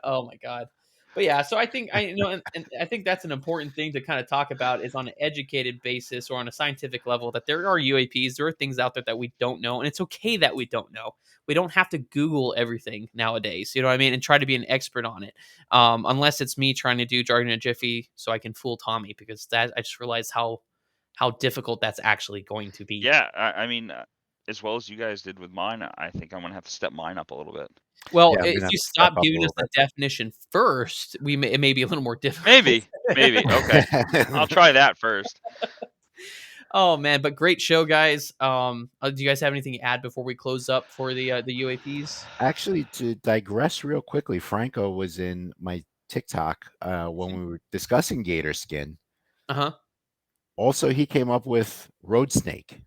Oh my god. But yeah, so I think and I think that's an important thing to kind of talk about is on an educated basis or on a scientific level that there are UAPs, there are things out there that we don't know, and it's okay that we don't know. We don't have to Google everything nowadays, you know what I mean, and try to be an expert on it. Unless it's me trying to do jargon and jiffy so I can fool Tommy, because that I just realized how difficult that's actually going to be. Yeah. I mean, as well as you guys did with mine, I think I'm gonna have to step mine up a little bit. Well, Yeah, I'm going if to have you to step stop up a giving us little the bit. definition first, it may be a little more difficult. Maybe. Okay. I'll try that first. Oh man, but great show, guys. Do you guys have anything to add before we close up for the UAPs? Actually, to digress real quickly, Franco was in my TikTok when we were discussing gator skin. Uh huh. Also, he came up with road snake.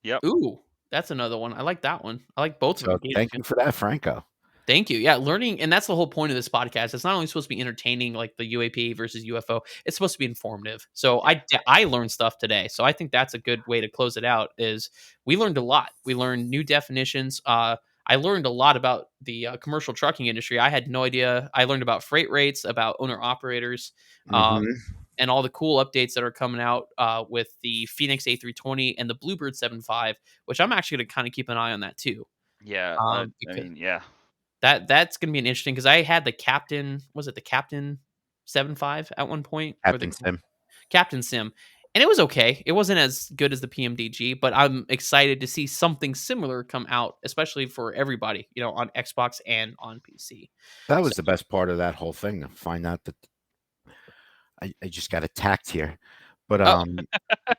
Yep. Ooh, that's another one. I like that one. I like both of So them. Gator thank skin. you for that, Franco. Thank you. Yeah, learning, and that's the whole point of this podcast. It's not only supposed to be entertaining, like the UAP versus UFO. It's supposed to be informative. So Yeah. I learned stuff today. So I think that's a good way to close it out. Is we learned a lot. We learned new definitions. I learned a lot about the commercial trucking industry. I had no idea. I learned about freight rates, about owner operators, Hmm. and all the cool updates that are coming out with the Phoenix A320 and the Bluebird 75, which I'm actually going to kind of keep an eye on that too. Yeah. I Because mean, yeah. that's gonna be an interesting because I had the Captain was it the Captain 75 at one point or the Captain Sim. Captain Sim, and it was okay. It wasn't as good as the PMDG, but I'm excited to see something similar come out, especially for everybody, on Xbox and on PC. That So, was the best part of that whole thing, to find out that I just got attacked here. But, oh,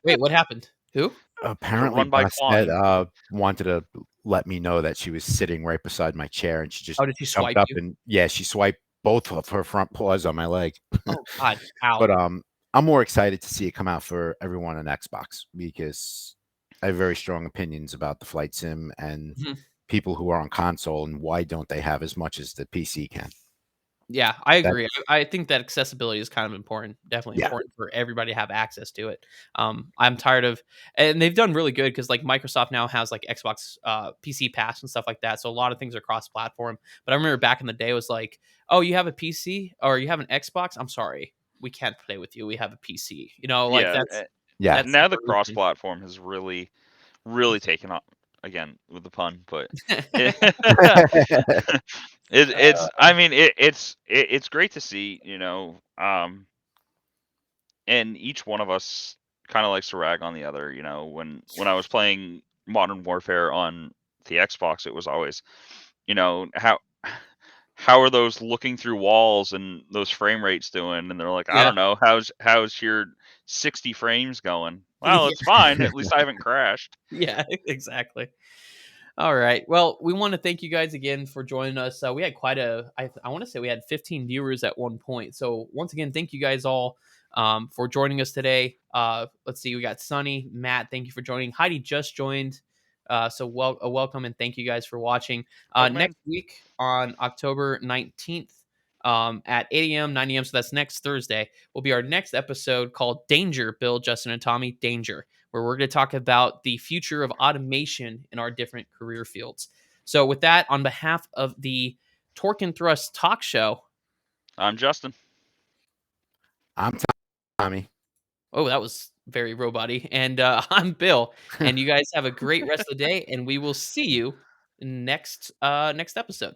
wait, what happened? Who? Got apparently run by Bastet, Klein. wanted to let me know that she was sitting right beside my chair, and she just Oh, did she jumped swipe up you? and yeah, she swiped both of her front paws on my leg. Oh God, But, ow. I'm more excited to see it come out for everyone on Xbox because I have very strong opinions about the flight sim and Mhm. people who are on console, and why don't they have as much as the PC can. Yeah, I That agree. I think that accessibility is kind of important. Definitely Yeah. important for everybody to have access to it. I'm tired of, and they've done really good because like Microsoft now has like Xbox PC Pass and stuff like that. So a lot of things are cross platform. But I remember back in the day, it was like, oh, you have a PC or you have an Xbox? I'm sorry, we can't play with you. We have a PC. Like Yeah, Yeah. that's now the the first thing. cross-platform has really taken off again with the pun, but it, it's I mean it's great to see, and each one of us kind of likes to rag on the other. When I was playing Modern Warfare on the Xbox, it was always, how are those looking through walls and those frame rates doing? And they're like, I Yeah, don't know, how's your 60 frames going? Well, yeah, it's fine. At least I haven't crashed. yeah, exactly. All right. Well, we want to thank you guys again for joining us. We had I want to say we had 15 viewers at one point. So once again, thank you guys all for joining us today. Let's see, we got Sunny, Matt. Thank you for joining. Heidi just joined. Welcome and thank you guys for watching. Welcome in. Next week on October 19th at 8 a.m., 9 a.m. So that's next Thursday will be our next episode called Danger, Bill, Justin, and Tommy, Danger, where we're going to talk about the future of automation in our different career fields. So, with that, on behalf of the Torque and Thrust Talk Show, I'm Justin. I'm Tommy. oh, that was very robot-y, and I'm Bill. And you guys have a great rest of the day, and we will see you next episode.